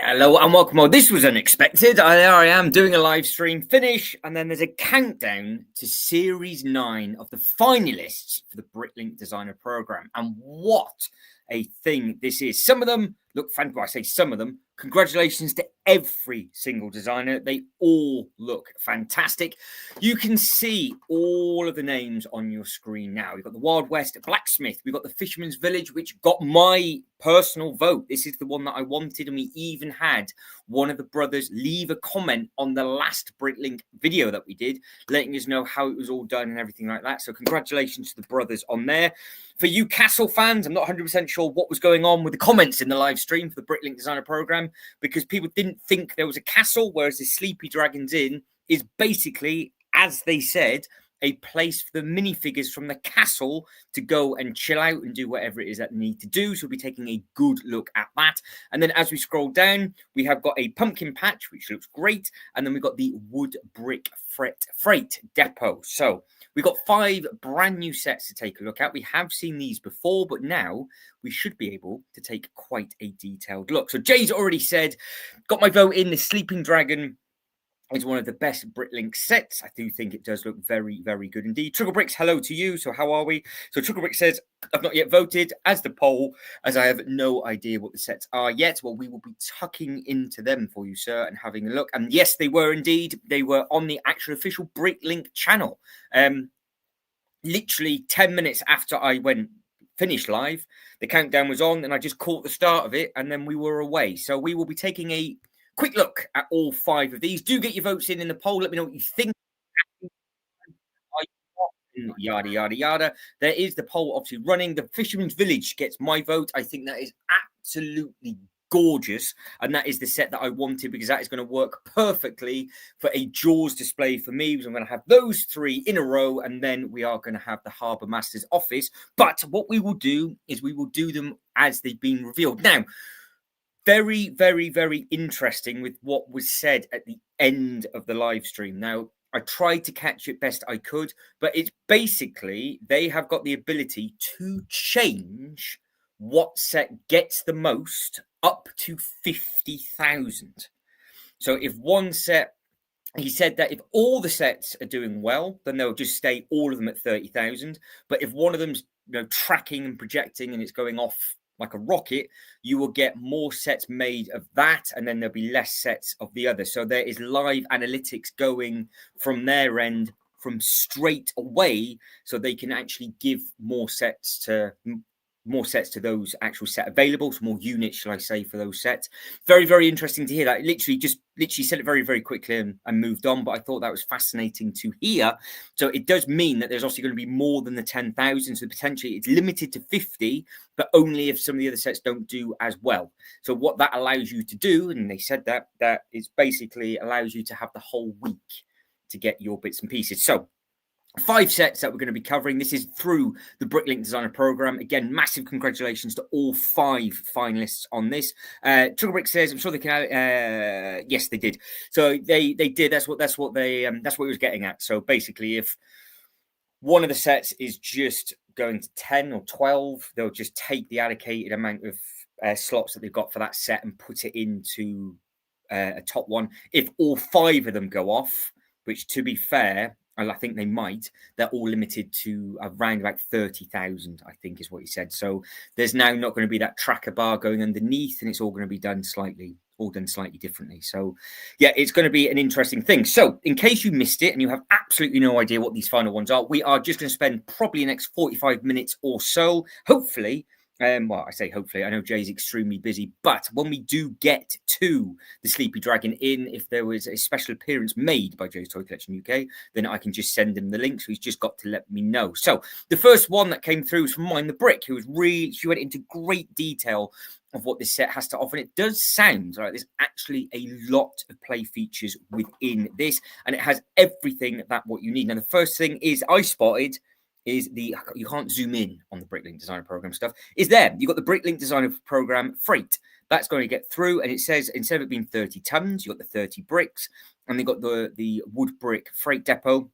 Hello and welcome. Well, this was unexpected. There I am doing a live stream finish, and then there's a countdown to Series 9 of the finalists for the Bricklink Designer Programme. And what a thing this is. Some of them look fantastic. Well, I say some of them. Congratulations to every single designer. They all look fantastic. You can see all of the names on your screen now. We've got the Wild West Blacksmith. We've got the Fisherman's Village, which got my personal vote. This is the one that I wanted, and we even had one of the brothers leave a comment on the last Bricklink video that we did, letting us know how it was all done and everything like that. So congratulations to the brothers on there. For you Castle fans, I'm not 100% sure what was going on with the comments in the live stream for the Bricklink Designer Programme, because people didn't think there was a castle, whereas the Sleepy Dragon's Inn is basically, as they said, a place for the minifigures from the castle to go and chill out and do whatever it is that they need to do. So we'll be taking a good look at that. And then as we scroll down, we have got a pumpkin patch, which looks great. And then we've got the wood brick freight depot. So we've got 5 brand new sets to take a look at. We have seen these before, but now we should be able to take quite a detailed look. So Jay's already said, got my vote in. The Sleeping Dragon is one of the best Bricklink sets. I do think it does look very, very good indeed. Tricklebricks, hello to you. So how are we? So Tricklebrick says, I've not yet voted as the poll, as I have no idea what the sets are yet. Well, we will be tucking into them for you, sir, and having a look. And yes, they were indeed. They were on the actual official Bricklink channel. Literally 10 minutes after I finished live, the countdown was on, and I just caught the start of it, and then we were away. So we will be taking a quick look at all 5 of these. Do get your votes in the poll. Let me know what you think. Yada, yada, yada. There is the poll obviously running. The Fisherman's Village gets my vote. I think that is absolutely gorgeous. And that is the set that I wanted, because that is going to work perfectly for a Jaws display for me. Because I'm going to have those 3 in a row. And then we are going to have the Harbour Master's office. But what we will do is we will do them as they've been revealed. Now, very, very, very interesting with what was said at the end of the live stream. Now, I tried to catch it best I could, but it's basically they have got the ability to change what set gets the most up to 50,000. So if one set, he said that if all the sets are doing well, then they'll just stay all of them at 30,000. But if one of them's tracking and projecting and it's going off like a rocket, you will get more sets made of that, and then there'll be less sets of the other. So there is live analytics going from their end from straight away, so they can actually give more sets to those actual set available, so more units, shall I say, for those sets. Very, very interesting to hear that. Literally said it very, very quickly and moved on, but I thought that was fascinating to hear. So it does mean that there's also going to be more than the 10,000, so potentially it's limited to 50, but only if some of the other sets don't do as well. So what that allows you to do, and they said that is basically allows you to have the whole week to get your bits and pieces. So 5 sets that we're going to be covering. This is through the Bricklink Designer Programme. Again, massive congratulations to all 5 finalists on this. Tricklebrick says, I'm sure they can. Yes, they did. So they did. That's what he was getting at. So basically, if one of the sets is just going to 10 or 12, they'll just take the allocated amount of slots that they've got for that set and put it into a top one. If all 5 of them go off, which, to be fair, I think they might, they're all limited to around about 30,000, I think is what he said. So there's now not going to be that tracker bar going underneath, and it's all going to be done slightly differently. So yeah, it's going to be an interesting thing. So in case you missed it and you have absolutely no idea what these final ones are, we are just going to spend probably the next 45 minutes or so, hopefully. Well, I say hopefully. I know Jay's extremely busy, but when we do get to the Sleepy Dragon Inn, if there was a special appearance made by Jay's Toy Collection UK, then I can just send him the link. So he's just got to let me know. So the first one that came through was from Mind the Brick, she went into great detail of what this set has to offer. And it does sound like there's actually a lot of play features within this, and it has everything what you need. Now, the first thing I spotted is you can't zoom in on the Bricklink Designer Programme stuff, is there. You've got the Bricklink Designer Programme freight. That's going to get through, and it says instead of it being 30 tons, you've got the 30 bricks, and they've got the wood brick freight depot.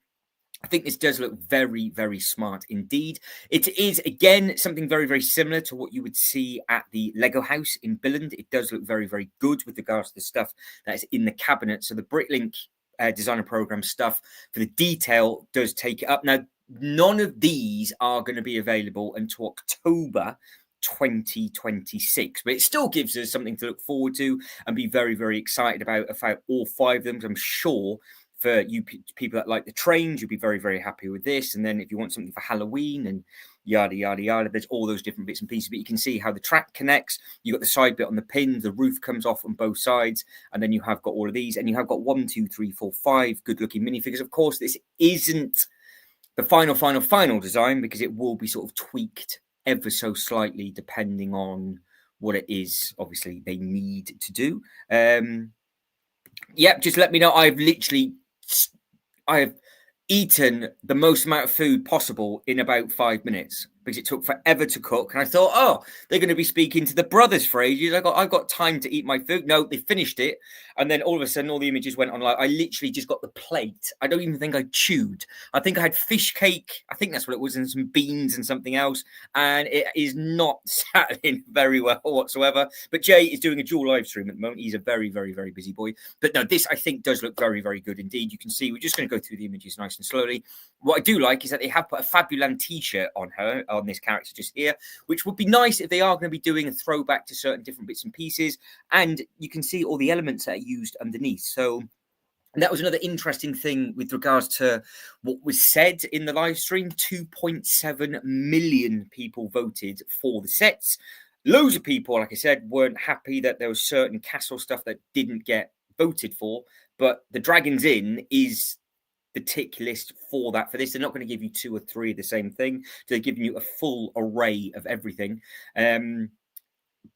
I think this does look very, very smart indeed. It is, again, something very, very similar to what you would see at the Lego house in Billund. It does look very, very good with regards to the stuff that is in the cabinet. So the Bricklink Designer Programme stuff for the detail does take it up. Now, none of these are going to be available until October 2026, but it still gives us something to look forward to and be very, very excited about all 5 of them. I'm sure for you people that like the trains, you'll be very, very happy with this. And then if you want something for Halloween and yada, yada, yada, there's all those different bits and pieces. But you can see how the track connects. You've got the side bit on the pins. The roof comes off on both sides. And then you have got all of these. And you have got 1, 2, 3, 4, 5 good-looking minifigures. Of course, this isn't the final design because it will be sort of tweaked ever so slightly depending on what it is, obviously, they need to do. Yep, just let me know. I've eaten the most amount of food possible in about 5 minutes because it took forever to cook. And I thought, oh, they're going to be speaking to the brothers for ages. I've got time to eat my food. No, they finished it. And then all of a sudden, all the images went on. Like, I literally just got the plate. I don't even think I chewed. I think I had fish cake. I think that's what it was, and some beans and something else. And it is not settling very well whatsoever. But Jay is doing a dual live stream at the moment. He's a very, very, very busy boy. But no, this I think does look very, very good indeed. You can see we're just going to go through the images nice and slowly. What I do like is that they have put a Fabuland t-shirt on this character just here, which would be nice if they are going to be doing a throwback to certain different bits and pieces. And you can see all the elements that are used underneath. So that was another interesting thing with regards to what was said in the live stream. 2.7 million people voted for the sets. Loads of people, like I said, weren't happy that there was certain castle stuff that didn't get voted for. But the Dragons Inn is the tick list for that. For this, they're not going to give you 2 or 3 of the same thing. They're giving you a full array of everything.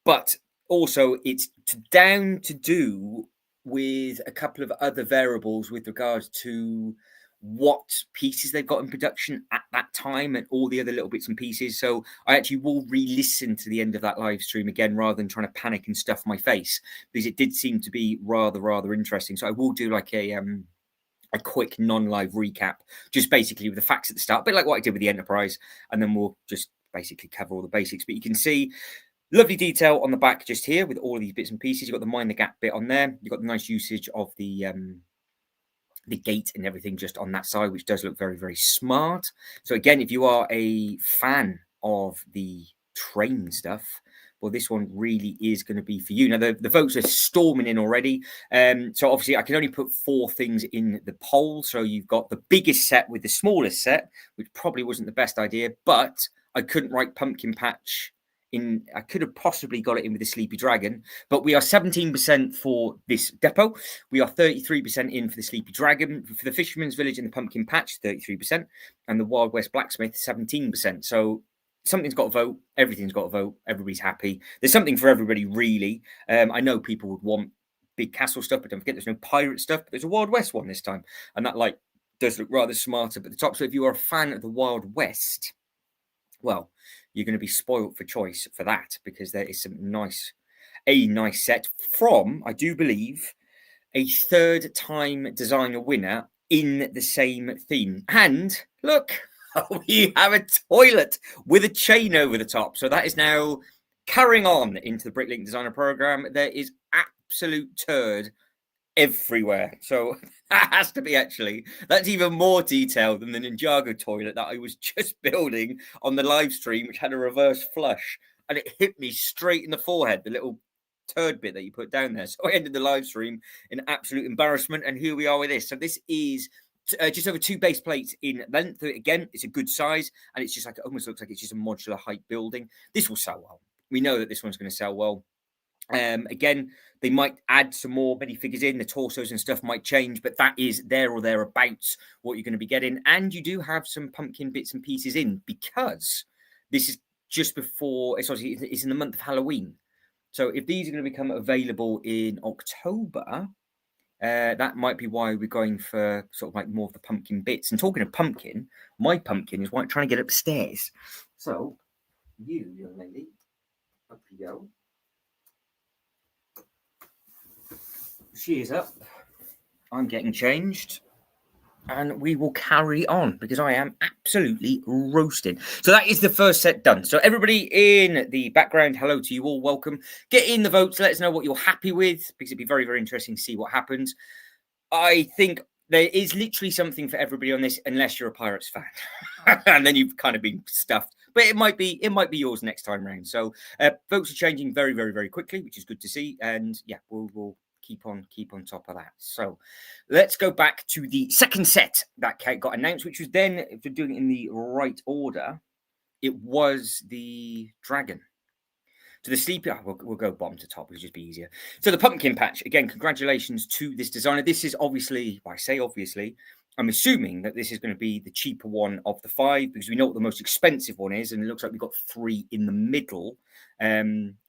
But also, it's down to do with a couple of other variables with regards to what pieces they've got in production at that time and all the other little bits and pieces. So I actually will re-listen to the end of that live stream again rather than trying to panic and stuff my face, because it did seem to be rather interesting. So I will do like a quick non-live recap, just basically with the facts at the start, a bit like what I did with the Enterprise, and then we'll just basically cover all the basics. But you can see lovely detail on the back just here with all of these bits and pieces. You've got the mind the gap bit on there. You've got the nice usage of the gate and everything just on that side, which does look very, very smart. So again, if you are a fan of the train stuff, well, this one really is going to be for you. Now, the votes are storming in already. So obviously, I can only put 4 things in the poll. So you've got the biggest set with the smallest set, which probably wasn't the best idea, but I couldn't write Pumpkin Patch in. I could have possibly got it in with the Sleepy Dragon, but we are 17% for this depot. We are 33% in for the Sleepy Dragon. For the Fisherman's Village and the Pumpkin Patch, 33%. And the Wild West Blacksmith, 17%. So something's got to vote. Everything's got to vote. Everybody's happy. There's something for everybody, really. I know people would want big castle stuff, but don't forget there's no pirate stuff. But there's a Wild West one this time, and that does look rather smarter at the top. So if you are a fan of the Wild West, well, you're going to be spoiled for choice for that, because there is some nice set from, I do believe, a 3rd time designer winner in the same theme. And look, we have a toilet with a chain over the top. So that is now carrying on into the Bricklink Designer Programme. There is absolute turd everywhere. So that has to be that's even more detailed than the Ninjago toilet that I was just building on the live stream, which had a reverse flush. And it hit me straight in the forehead, the little turd bit that you put down there. So I ended the live stream in absolute embarrassment. And here we are with this. So this is just over 2 base plates in length. Again, it's a good size, and it's just like, it almost looks like it's just a modular height building. This will sell well. We know that this one's going to sell well. Again, they might add some more minifigures in. The torsos and stuff might change, but that is there or thereabouts what you're going to be getting. And you do have some pumpkin bits and pieces in, because this is just before, it's in the month of Halloween. So if these are going to become available in October, that might be why we're going for sort of like more of the pumpkin bits. And talking of pumpkin, my pumpkin is trying to get upstairs. So you, young lady, up you go. She is up. I'm getting changed. and we will carry on because I am absolutely roasted. So that is the first set done. So everybody in the background, hello to you all, welcome. Get in the votes, let us know what you're happy with, because it'd be very, very interesting to see what happens. I think there is literally something for everybody on this, unless you're a Pirates fan. And then you've kind of been stuffed. But it might be yours next time round. So votes are changing very, very, very quickly, which is good to see. And yeah, we'll keep on top of that. So let's go back to the second set that got announced, which was then, if we're doing it in the right order, it was the dragon. So the sleepy, we'll go bottom to top, it'll just be easier. So the pumpkin patch, again, congratulations to this designer. This is obviously, well, I say obviously, I'm assuming that this is going to be the cheaper one of the 5, because we know what the most expensive one is, and it looks like we've got 3 in the middle.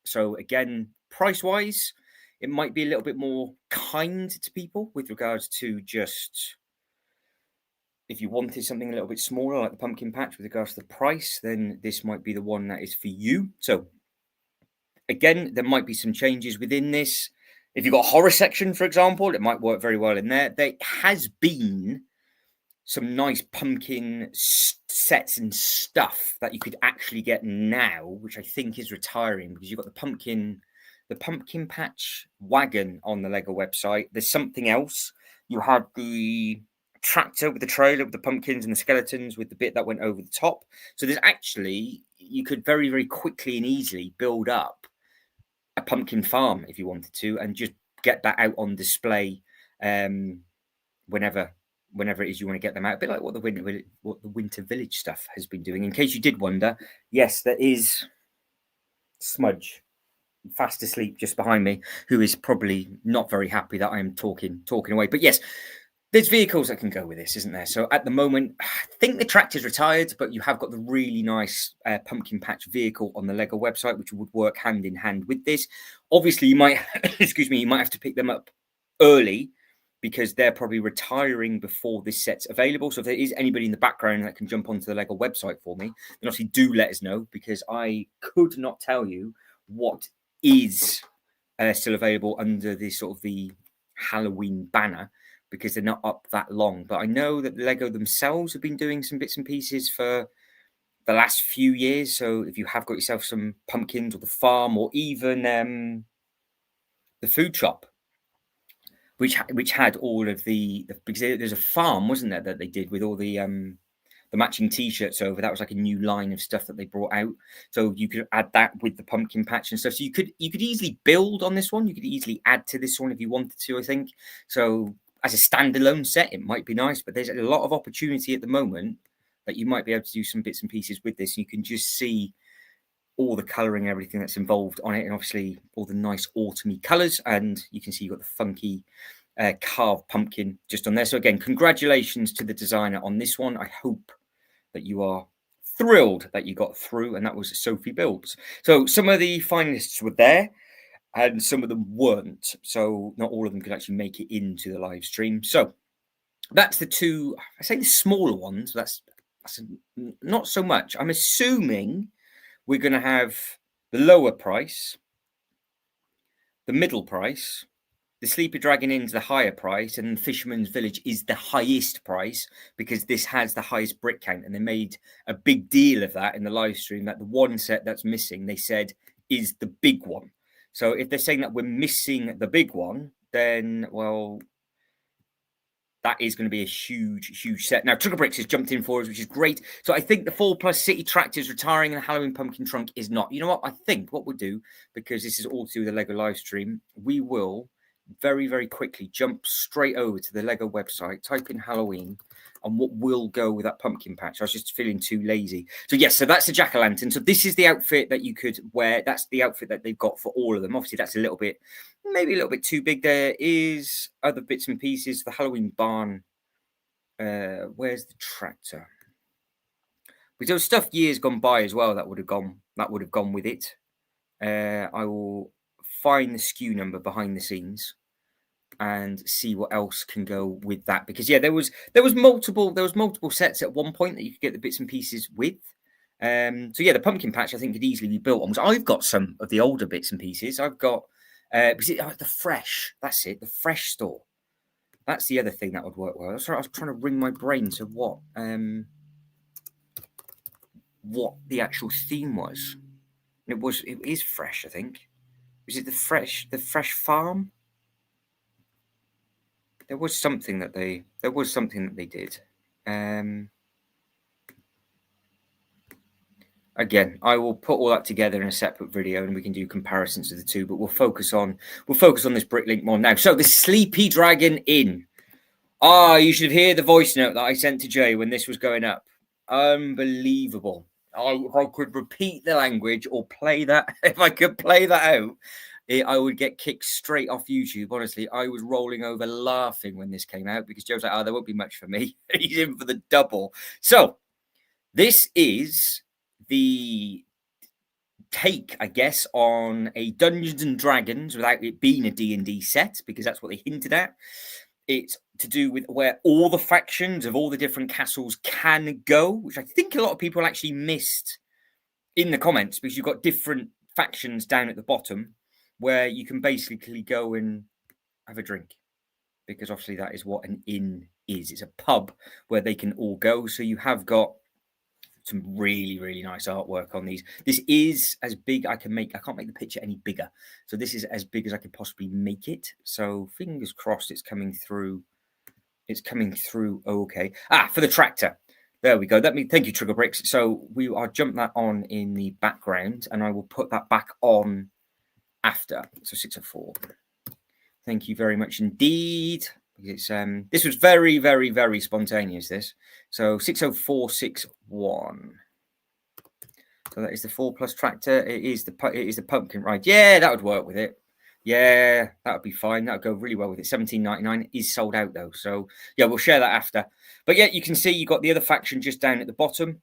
So again, price-wise, it might be a little bit more kind to people with regards to just, if you wanted something a little bit smaller, like the pumpkin patch, with regards to the price, then this might be the one that is for you. So again, there might be some changes within this. If you've got a horror section, for example, it might work very well in there. There has been some nice pumpkin sets and stuff that you could actually get now, which I think is retiring, because you've got the pumpkin patch wagon on the Lego website. There's something else. You had the tractor with the trailer with the pumpkins and the skeletons with the bit that went over the top. So there's actually, you could very, very quickly and easily build up a pumpkin farm if you wanted to, and just get that out on display whenever it is you want to get them out. A bit like what the Winter Village stuff has been doing. In case you did wonder, yes, there is Smudge fast asleep just behind me, who is probably not very happy that I am talking away. But yes, there's vehicles that can go with this, isn't there? So at the moment, I think the tractor's retired, but you have got the really nice pumpkin patch vehicle on the Lego website, which would work hand in hand with this. Obviously, you might, you might have to pick them up early, because they're probably retiring before this set's available. So if there is anybody in the background that can jump onto the Lego website for me, then obviously do let us know, because I could not tell you what is still available under the sort of the Halloween banner, because they're not up that long. But I know that Lego themselves have been doing some bits and pieces for the last few years. So if you have got yourself some pumpkins, or the farm, or even the food shop, which had all of the because there's a farm, wasn't there, that they did with all the matching T-shirts over. That was like a new line of stuff that they brought out. So you could add that with the pumpkin patch and stuff. So you could easily build on this one. You could easily add to this one if you wanted to, I think. So as a standalone set, it might be nice, but there's a lot of opportunity at the moment that you might be able to do some bits and pieces with this. And you can just see all the colouring and everything that's involved on it, and obviously all the nice autumny colours. And you can see you've got the funky carved pumpkin just on there. So again, congratulations to the designer on this one. I hope that you are thrilled that you got through, and that was Sophie Builds. So some of the finalists were there, and some of them weren't. So not all of them could actually make it into the live stream. So that's the two, I say the smaller ones. That's not so much. I'm assuming we're going to have the lower price, the middle price, the Sleepy Dragon Inn's the higher price, and Fisherman's Village is the highest price, because this has the highest brick count. And they made a big deal of that in the live stream, that the one set that's missing, they said, is the big one. So if they're saying that we're missing the big one, then, well, that is going to be a huge set. Now, Trigger Bricks has jumped in for us, which is great. So I think the 4+ City Tractor is retiring, and the Halloween Pumpkin Trunk is not. You know what? I think what we'll do, because this is all to do with the Lego live stream, we will very, very quickly jump straight over to the Lego website, type in Halloween, and what will go with that pumpkin patch. I was just feeling too lazy. So yes, so that's the jack-o'-lantern. So this is the outfit that you could wear. That's the outfit that they've got for all of them. Obviously, that's maybe a little bit too big. There is other bits and pieces. The Halloween barn. Where's the tractor? Because there was stuff years gone by as well that would have gone with it. I will find the SKU number behind the scenes and see what else can go with that, because yeah, there was multiple sets at one point that you could get the bits and pieces with. So yeah, the pumpkin patch I think could easily be built on. I've got some of the older bits and pieces. I've got the Fresh, that's it, the Fresh store. That's the other thing that would work well. Sorry, I was trying to wring my brain to what the actual theme was. It is fresh, I think. Is it the fresh farm? There was something that they did. Again, I will put all that together in a separate video, and we can do comparisons of the two. But we'll focus on this Bricklink mod now. So the Sleepy Dragon Inn. You should hear the voice note that I sent to Jay when this was going up. Unbelievable. If I could repeat the language or play that, if I could play that out, I would get kicked straight off YouTube. Honestly, I was rolling over laughing when this came out because Joe was like, there won't be much for me. He's in for the double. So this is the take, I guess, on a Dungeons and Dragons without it being a D&D set, because that's what they hinted at. It's to do with where all the factions of all the different castles can go, which I think a lot of people actually missed in the comments, because you've got different factions down at the bottom where you can basically go and have a drink, because obviously that is what an inn is. It's a pub where they can all go. So you have got some really, really nice artwork on these. This is as big I can make. I can't make the picture any bigger. So this is as big as I could possibly make it. So fingers crossed it's coming through. It's coming through okay. For the tractor. There we go. Thank you, Trigger Bricks. So I'll jump that on in the background, and I will put that back on after. So 604. Thank you very much indeed. It's this was very, very, very spontaneous, this. So 60461. So that is the 4+ tractor. It is the pumpkin ride. Yeah, that would work with it. Yeah, that would be fine. That would go really well with it. 17.99 is sold out though. So yeah, we'll share that after. But yeah, you can see you got the other faction just down at the bottom,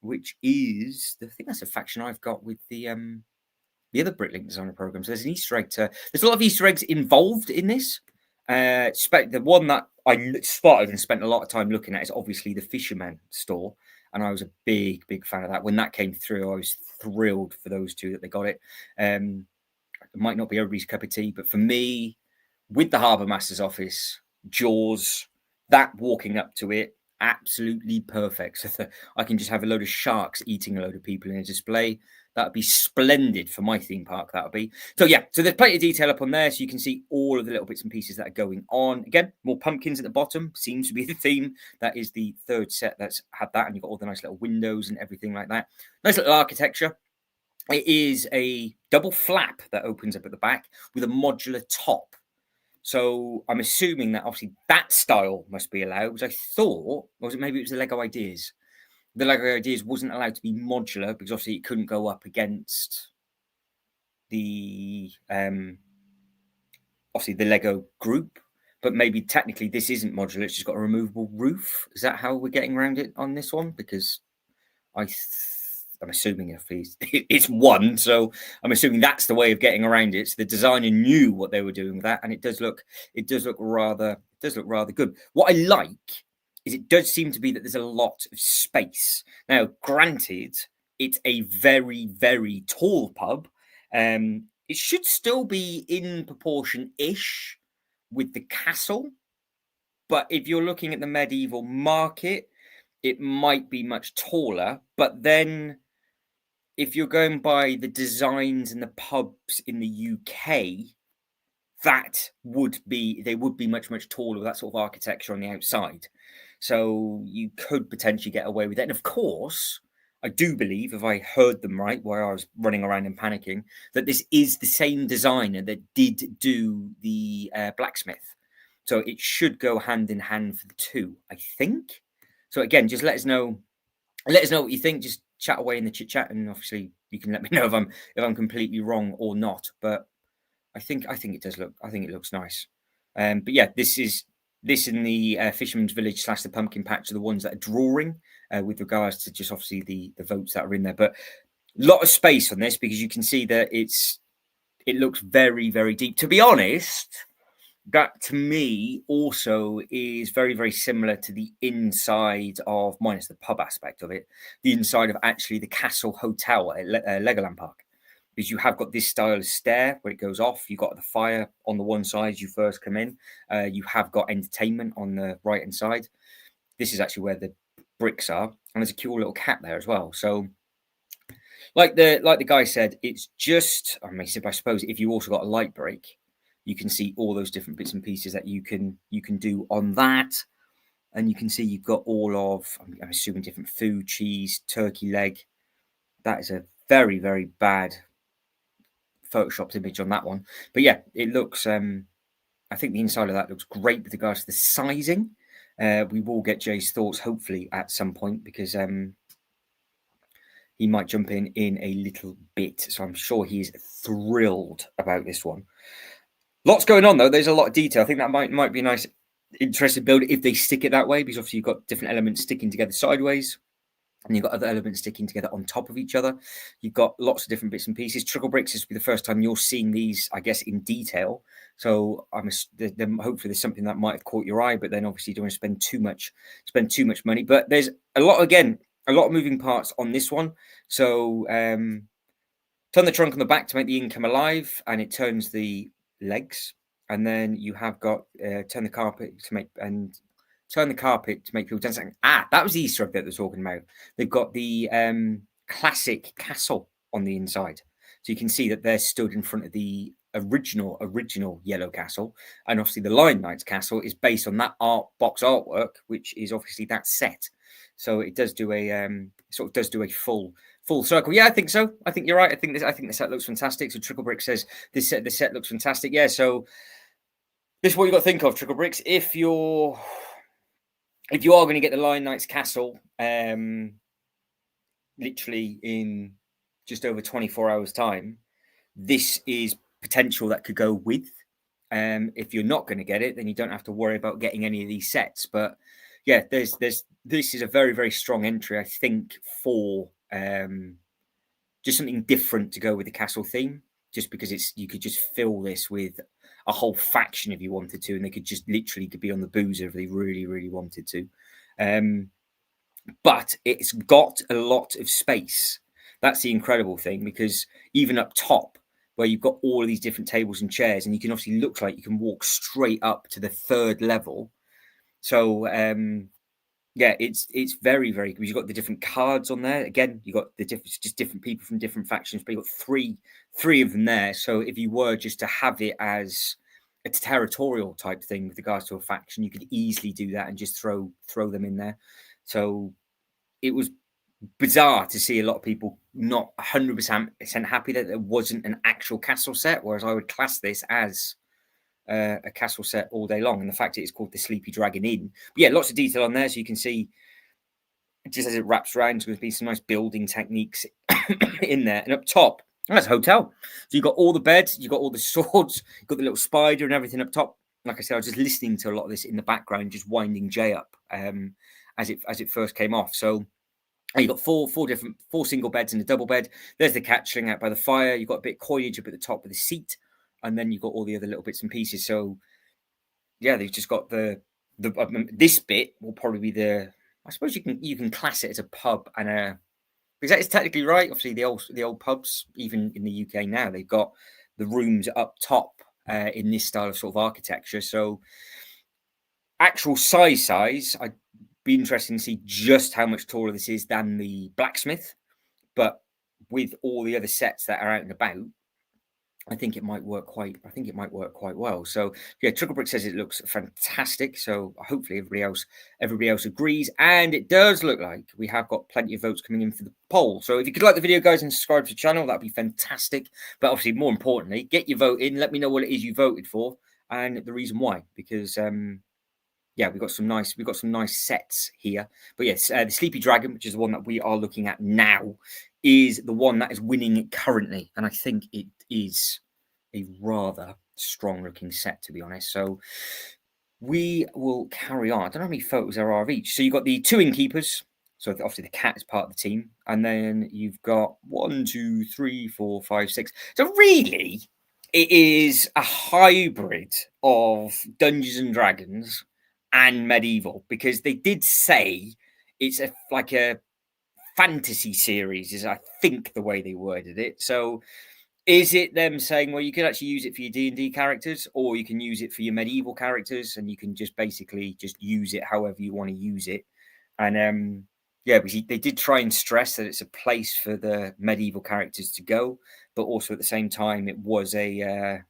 which is I think that's a faction I've got with the other Bricklink Designer Programme. So there's an Easter egg. There's a lot of Easter eggs involved in this. The one that I spotted and spent a lot of time looking at is obviously the Fisherman store. And I was a big, big fan of that. When that came through, I was thrilled for those two that they got it. It might not be everybody's cup of tea, but for me, with the Harbour Master's office, Jaws, that walking up to it, absolutely perfect. So I can just have a load of sharks eating a load of people in a display. That would be splendid for my theme park. That would be. So yeah, so there's plenty of detail up on there, so you can see all of the little bits and pieces that are going on. Again, more pumpkins at the bottom seems to be the theme. That is the third set that's had that, and you've got all the nice little windows and everything like that. Nice little architecture. It is a double flap that opens up at the back with a modular top. So I'm assuming that obviously that style must be allowed, because I thought, maybe it was the Lego Ideas. The Lego Ideas wasn't allowed to be modular because obviously it couldn't go up against the obviously the Lego group. But maybe technically this isn't modular; it's just got a removable roof. Is that how we're getting around it on this one? Because I'm assuming it's one, so I'm assuming that's the way of getting around it. So the designer knew what they were doing with that, and it does look rather good. What I like is it does seem to be that there's a lot of space. Now, granted, it's a very, very tall pub. It should still be in proportion-ish with the castle, but if you're looking at the medieval market, it might be much taller. But then if you're going by the designs and the pubs in the UK, they would be much, much taller with that sort of architecture on the outside. So you could potentially get away with it. And of course, I do believe, if I heard them right, where I was running around and panicking, that this is the same designer that did do the Blacksmith. So it should go hand in hand for the two, I think. So again, just let us know what you think. Just chat away in the chit chat, and obviously you can let me know if I'm completely wrong or not. But I think it does look. I think it looks nice. But yeah, this in the Fisherman's Village / the Pumpkin Patch are the ones that are drawing with regards to just obviously the votes that are in there. But a lot of space on this, because you can see that it looks very, very deep. To be honest, that to me also is very, very similar to the inside of, minus the pub aspect of it, the inside of actually the Castle Hotel at Legoland Park. because you have got this style of stair where it goes off. You've got the fire on the one side as you first come in. You have got entertainment on the right hand side. This is actually where the bricks are, and there's a cute little cat there as well. So like the guy said, it's just, I suppose if you also got a light break, you can see all those different bits and pieces that you can do on that. And you can see you've got all of, I'm assuming, different food, cheese, turkey leg. That is a very, very bad photoshopped image on that one. But yeah, it looks, I think the inside of that looks great with regards to the sizing. We will get Jay's thoughts, hopefully, at some point, because he might jump in a little bit. So I'm sure he's thrilled about this one. Lots going on, though. There's a lot of detail. I think that might be a nice, interesting build if they stick it that way, because obviously you've got different elements sticking together sideways, and you've got other elements sticking together on top of each other. You've got lots of different bits and pieces. Trickle bricks, this will be the first time you're seeing these, I guess, in detail. So hopefully there's something that might have caught your eye, but then obviously you don't want to spend too much money. But there's a lot of moving parts on this one. So turn the trunk on the back to make the inn come alive, and it turns the legs. And then you have got turn the carpet to make people dance. That was the Easter egg that they're talking about. They've got the classic castle on the inside. So you can see that they're stood in front of the original yellow castle. And obviously the Lion Knight's castle is based on that box artwork, which is obviously that set. So it does do a full circle. Yeah, I think so. I think you're right. I think the set looks fantastic. So Trickle Brick says the set looks fantastic. Yeah, so this is what you've got to think of, Trickle Bricks. If you are going to get the Lion Knight's castle, literally in just over 24 hours' time, this is potential that could go with. If you're not going to get it, then you don't have to worry about getting any of these sets. But yeah, this is a very, very strong entry, I think, for just something different to go with the castle theme. Just because you could just fill this with a whole faction if you wanted to, and they could just literally be on the boozer if they really, really wanted to. But it's got a lot of space. That's the incredible thing, because even up top, where you've got all of these different tables and chairs, and you can obviously look like you can walk straight up to the third level. So yeah, it's very, very good. You've got the different cards on there. Again, you've got just different people from different factions, but you've got three of them there. So if you were just to have it as a territorial type thing with regards to a faction, you could easily do that and just throw them in there. So it was bizarre to see a lot of people not 100% happy that there wasn't an actual castle set, whereas I would class this as a castle set all day long. And the fact it's called the Sleepy Dragon Inn. But yeah, lots of detail on there. So you can see, just as it wraps around, there's going to be some nice building techniques in there. And up top, that's a hotel. So you've got all the beds, you've got all the swords, you've got the little spider and everything up top. Like I said, I was just listening to a lot of this in the background, just winding Jay up as it first came off. So you've got four single beds and a double bed. There's the cat chilling out by the fire. You've got a bit of coinage up at the top of the seat. And then you've got all the other little bits and pieces. So, yeah, they've just got this bit will probably be I suppose you can class it as a pub and a, because that is technically right. Obviously, the old pubs, even in the UK now, they've got the rooms up top in this style of sort of architecture. So, actual size, I'd be interested to see just how much taller this is than the Blacksmith. But with all the other sets that are out and about, I think it might work quite well. So yeah, Trickle Brick says it looks fantastic. So hopefully everybody else agrees. And it does look like we have got plenty of votes coming in for the poll. So if you could like the video, guys, and subscribe to the channel, that'd be fantastic. But obviously, more importantly, get your vote in. Let me know what it is you voted for and the reason why. Because yeah, we've got some nice sets here. But yes, the Sleepy Dragon, which is the one that we are looking at now, is the one that is winning currently. And I think it is a rather strong looking set, to be honest. So we will carry on. I don't know how many photos there are of each. So you've got the two innkeepers. So obviously the cat is part of the team. And then you've got 1, 2, 3, 4, 5, 6. So really, it is a hybrid of Dungeons and Dragons and medieval, because they did say it's like a fantasy series, is I think the way they worded it. So Is it them saying, well, you could actually use it for your D&D characters, or you can use it for your medieval characters, and you can just basically just use it however you want to use it. And yeah, because they did try and stress that it's a place for the medieval characters to go, but also at the same time, it was a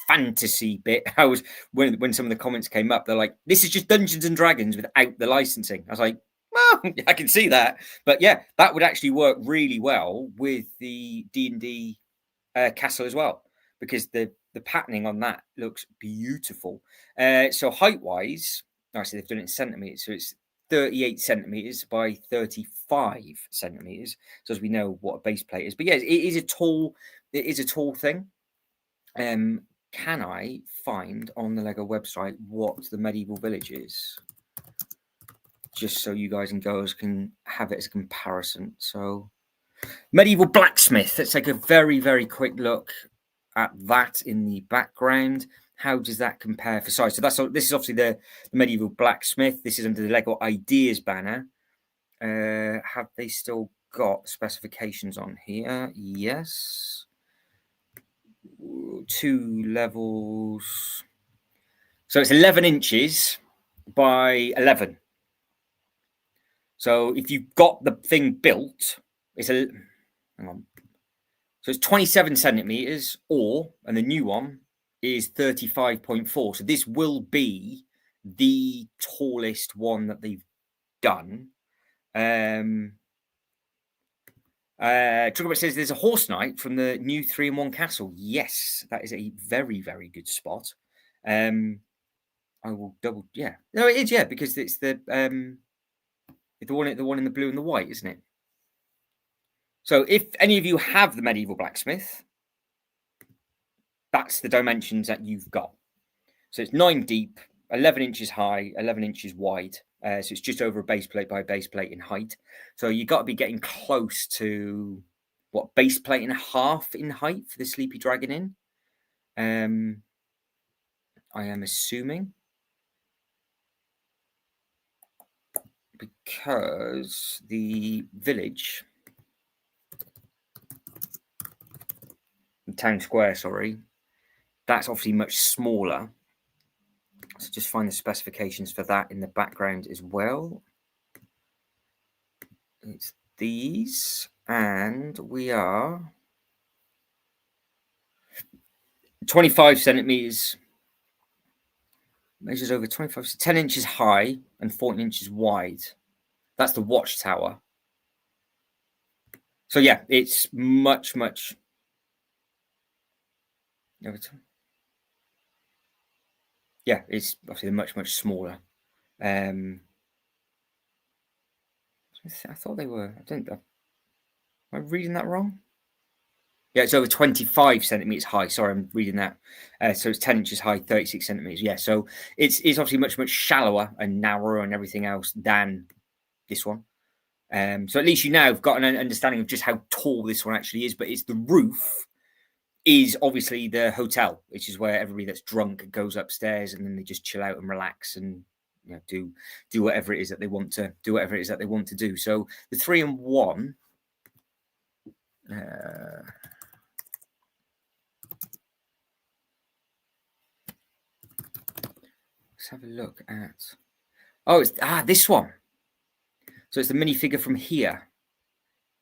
fantasy bit. I was when some of the comments came up, they're like, "This is just Dungeons and Dragons without the licensing." I was like, "Well, I can see that," but yeah, that would actually work really well with the D&D castle as well, because the patterning on that looks beautiful. So height wise, actually they've done it in centimeters, so it's 38 centimeters by 35 centimeters. So as we know what a base plate is, but yeah, it is a tall thing. Can I find on the Lego website what the medieval village is? Just so you guys and girls can have it as a comparison. So medieval blacksmith. Let's take a very, very quick look at that in the background. How does that compare for size? So this is obviously the medieval blacksmith. This is under the Lego Ideas banner. Have they still got specifications on here? Yes. 2 levels. So it's 11 inches by 11. So if you've got the thing built, it's hang on. So it's 27 centimeters, and the new one is 35.4. So this will be the tallest one that they've done. Truckabit says there's a horse knight from the new 3-in-1 castle. Yes, that is a very, very good spot. I will double. Yeah, no, it is. Yeah, because it's the one in the blue and the white, isn't it? So if any of you have the medieval blacksmith, that's the dimensions that you've got. So it's 9 deep, 11 inches high, 11 inches wide. So it's just over a base plate by base plate in height. So you've got to be getting close to what, base plate and a half in height for the Sleepy Dragon Inn. I am assuming, because the village, town square, sorry, that's obviously much smaller. So just find the specifications for that in the background as well. It's these, and we are 25 centimeters, measures over 25, 10 inches high and 14 inches wide. That's the watchtower. So yeah, it's much. Yeah, it's obviously much smaller. I thought they were. Am I reading that wrong? Yeah, it's over 25 centimeters high. Sorry, I'm reading that. So it's 10 inches high, 36 centimeters. Yeah, so it's obviously much shallower and narrower and everything else than this one. So at least you now have got an understanding of just how tall this one actually is. But it's the roof is obviously the hotel, which is where everybody that's drunk goes upstairs and then they just chill out and relax and do whatever it is that they want to do. Whatever it is that they want to do. So the 3-in-1. Let's have a look at. Oh, it's this one. So it's the minifigure from here.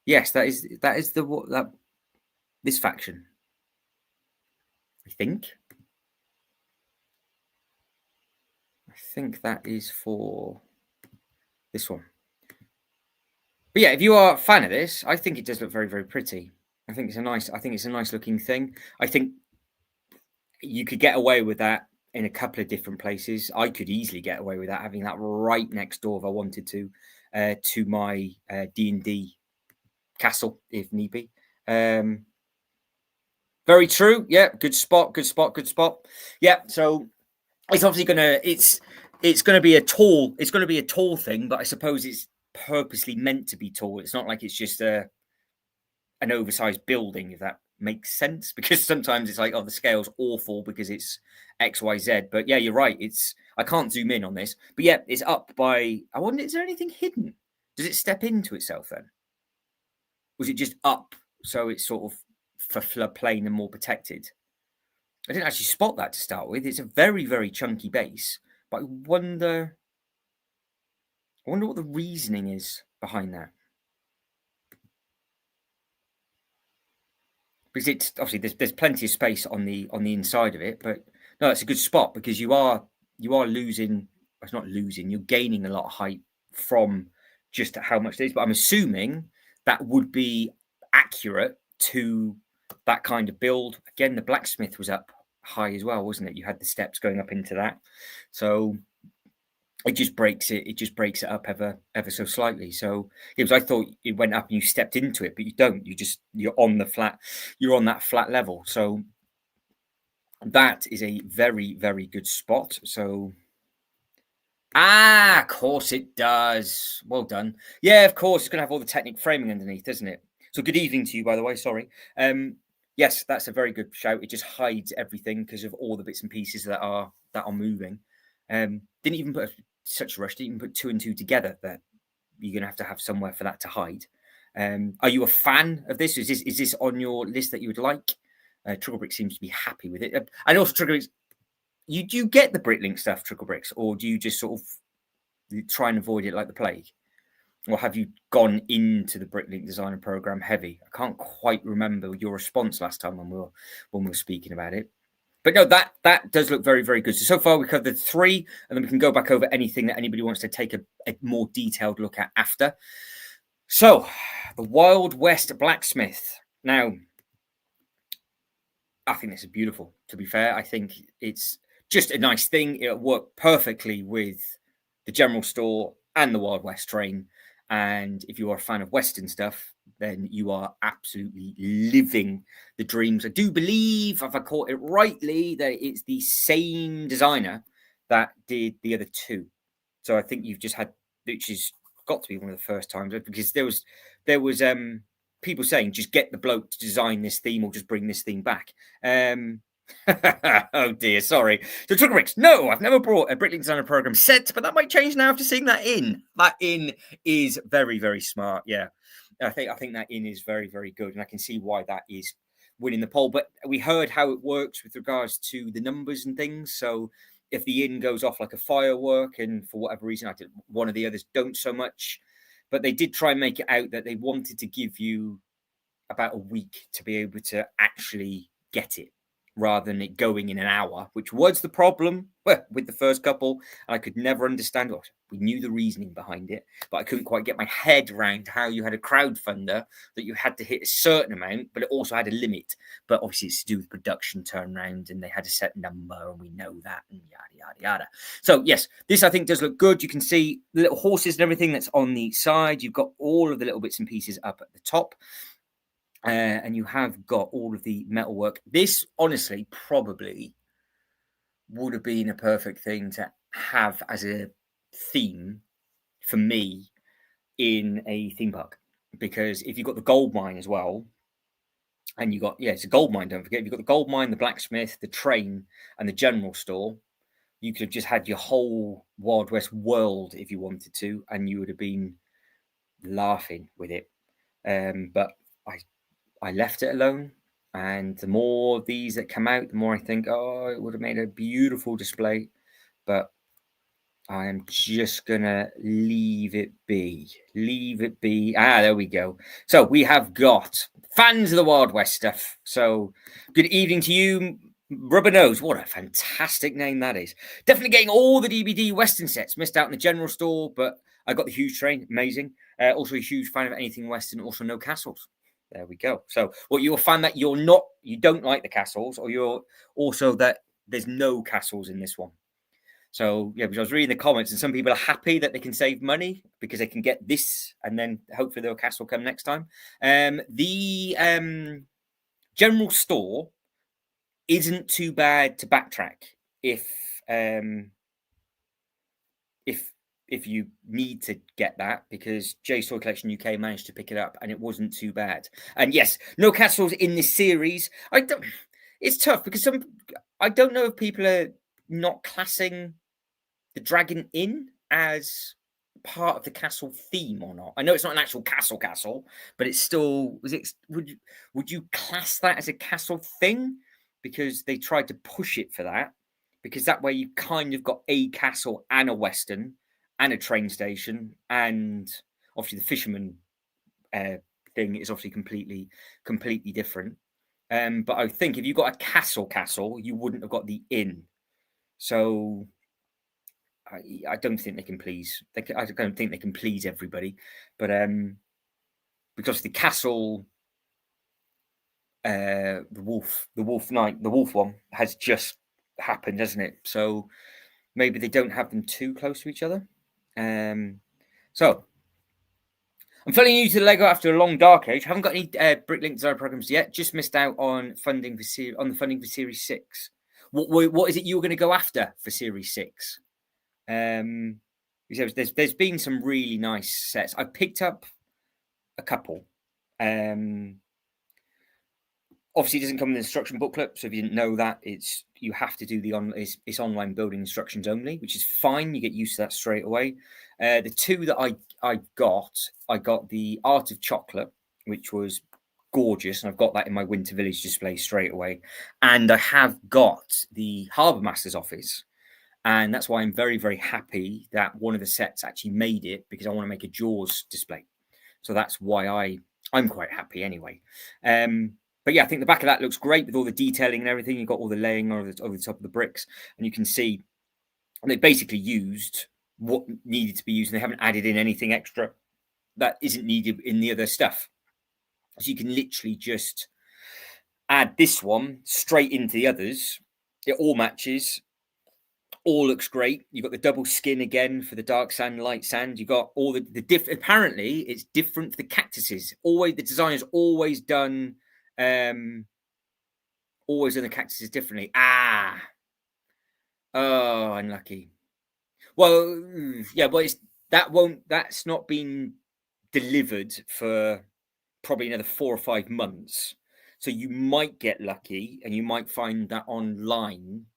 Yes, that is this faction. I think that is for this one. But yeah, if you are a fan of this, I think it does look very, very pretty. I think it's a nice looking thing. I think you could get away with that in a couple of different places. I could easily get away with that, having that right next door if I wanted to my D&D castle, if need be. Very true. Yeah, good spot. Yeah, so it's obviously it's gonna be a tall thing, but I suppose it's purposely meant to be tall. It's not like it's just an oversized building, if that makes sense, because sometimes it's like, oh, the scale's awful because it's XYZ. But yeah, you're right. I can't zoom in on this, but yeah, it's up by. I wonder, is there anything hidden? Does it step into itself then? Was it just up so it's sort of for floodplain and more protected. I didn't actually spot that to start with. It's a very, very chunky base, but I wonder what the reasoning is behind that. Because it's obviously there's plenty of space on the inside of it, but no, it's a good spot because you are losing. It's not losing. You're gaining a lot of height from just how much it is. But I'm assuming that would be accurate to that kind of build. Again, the blacksmith was up high as well, wasn't it? You had the steps going up into that, so it just breaks it. It just breaks it up ever so slightly. So it was. I thought it went up and you stepped into it, but you don't. You're on the flat. You're on that flat level. So that is a very, very good spot. So of course it does. Well done. Yeah, of course it's going to have all the Technic framing underneath, isn't it? So good evening to you, by the way. Sorry. Yes, that's a very good shout. It just hides everything because of all the bits and pieces that are moving. Didn't even put such a rush. Didn't even put 2 and 2 together. That you're going to have somewhere for that to hide. Are you a fan of this? Is this on your list that you would like? Tricklebrick seems to be happy with it, and also Tricklebrick. Do you get the Bricklink stuff, Tricklebricks, or do you just sort of try and avoid it like the plague? Or have you gone into the Bricklink Designer Programme heavy? I can't quite remember your response last time when we were speaking about it. But no, that does look very, very good. So far we covered 3, and then we can go back over anything that anybody wants to take a more detailed look at after. So, the Wild West Blacksmith. Now, I think this is beautiful, to be fair. I think it's just a nice thing. It'll work perfectly with the general store and the Wild West train. And if you are a fan of Western stuff, then you are absolutely living the dreams. I do believe, if I caught it rightly, that it's the same designer that did the other 2. So I think you've just had, which has got to be one of the first times, because there was people saying, just get the bloke to design this theme or just bring this theme back. Oh dear, sorry. So Tricklebricks, no, I've never brought a Bricklink Designer Programme set, but that might change now after seeing that in. That in is very, very smart. Yeah, I think that in is very, very good, and I can see why that is winning the poll. But we heard how it works with regards to the numbers and things. So if the in goes off like a firework, and for whatever reason, one of the others don't so much, but they did try and make it out that they wanted to give you about a week to be able to actually get it, rather than it going in an hour, which was the problem with the first couple. I could never understand it. We knew the reasoning behind it, but I couldn't quite get my head around how you had a crowdfunder that you had to hit a certain amount, but it also had a limit. But obviously it's to do with production turnaround, and they had a set number, and we know that, and yada, yada, yada. So yes, this I think does look good. You can see the little horses and everything that's on the side. You've got all of the little bits and pieces up at the top. And you have got all of the metalwork. This, honestly, probably would have been a perfect thing to have as a theme for me in a theme park. Because if you've got the gold mine as well, and you got, it's a gold mine, don't forget. You've got the gold mine, the blacksmith, the train, and the general store. You could have just had your whole Wild West world if you wanted to, and you would have been laughing with it. But I left it alone, and the more of these that come out, the more I think, it would have made a beautiful display, but I am just gonna leave it be. There we go. So we have got fans of the Wild West stuff. So good evening to you, Rubber Nose. What a fantastic name that is. Definitely getting all the DBD Western sets. Missed out in the general store, but I got the huge train. Amazing. Also a huge fan of anything Western. Also no castles. There we go. So, what you'll find that you don't like the castles, or you're also that there's no castles in this one. So, yeah, because I was reading the comments, and some people are happy that they can save money because they can get this, and then hopefully the castle come next time. The general store isn't too bad to backtrack if you need to get that, because JStoy Collection UK managed to pick it up and it wasn't too bad. And yes, no castles in this series. It's tough because I don't know if people are not classing the Dragon Inn as part of the castle theme or not? I know it's not an actual castle, but it's still, would you class that as a castle thing? Because they tried to push it for that, because that way you kind of got a castle and a western and a train station, and obviously the fisherman thing is obviously completely different. But I think if you got a castle, you wouldn't have got the inn. So I don't think they can please. I don't think they can please everybody, but because the castle, the wolf one has just happened, hasn't it? So maybe they don't have them too close to each other. So I'm fairly new to the Lego after a long dark age. Haven't got any Bricklink Designer Programmes yet. Just missed out on funding for Series 6. What is it you were going to go after for Series 6? There's been some really nice sets. I picked up a couple. Obviously, it doesn't come with an instruction booklet, so if you didn't know that, you have to do it's online building instructions only, which is fine. You get used to that straight away. The two that I got the Art of Chocolate, which was gorgeous, and I've got that in my Winter Village display straight away. And I have got the Harbour Master's Office, and that's why I'm very, very happy that one of the sets actually made it, because I want to make a Jaws display. So that's why I'm quite happy anyway. But yeah, I think the back of that looks great with all the detailing and everything. You've got all the laying over the top of the bricks, and you can see they basically used what needed to be used, and they haven't added in anything extra that isn't needed in the other stuff. So you can literally just add this one straight into the others. It all matches. All looks great. You've got the double skin again for the dark sand, light sand. You've got all the different. Apparently, it's different for the cactuses. Always, the designer's always done the cactuses differently. Oh, unlucky. Well, yeah, but that's not been delivered for probably another 4 or 5 months. So you might get lucky, and you might find that online.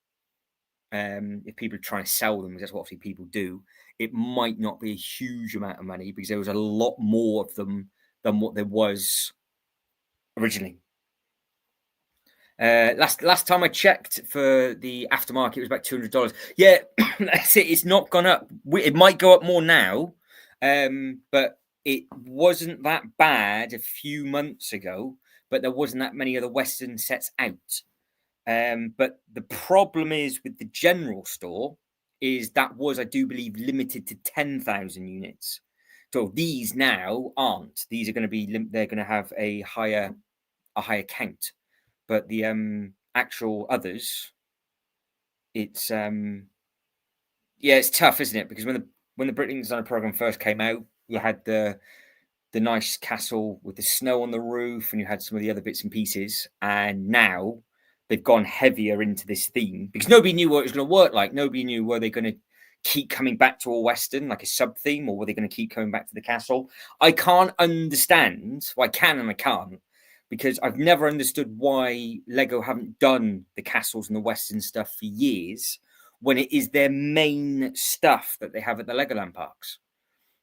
If people are trying to sell them, because that's what obviously people do, it might not be a huge amount of money, because there was a lot more of them than what there was originally. Last time I checked for the aftermarket, it was about $200. Yeah, that's it. It's not gone up. It might go up more now, but it wasn't that bad a few months ago. But there wasn't that many other Western sets out. But the problem is with the general store is that was, I do believe, limited to 10,000 units. So these now aren't. These are going to be. They're going to have a higher count. But the actual others, it's it's tough, isn't it? Because when the Bricklink Designer Programme first came out, you had the nice castle with the snow on the roof, and you had some of the other bits and pieces. And now they've gone heavier into this theme, because nobody knew what it was going to work like. Nobody knew, were they going to keep coming back to all Western like a sub theme, or were they going to keep coming back to the castle? I can't understand. Well, I can and I can't, because I've never understood why Lego haven't done the castles and the Western stuff for years, when it is their main stuff that they have at the Legoland parks.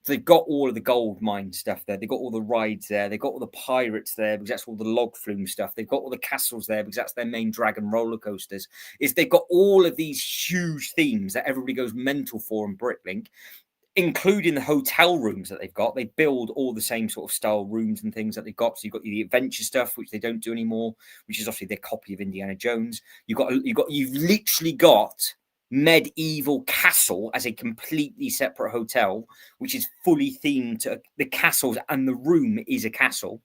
So they've got all of the gold mine stuff there. They've got all the rides there. They've got all the pirates there, because that's all the log flume stuff. They've got all the castles there, because that's their main dragon roller coasters. They've got all of these huge themes that everybody goes mental for in Bricklink, including the hotel rooms that they've got. They build all the same sort of style rooms and things that they've got. So you've got the adventure stuff, which they don't do anymore, which is obviously their copy of Indiana Jones. You've literally got medieval castle as a completely separate hotel, which is fully themed to the castles, and the room is a castle.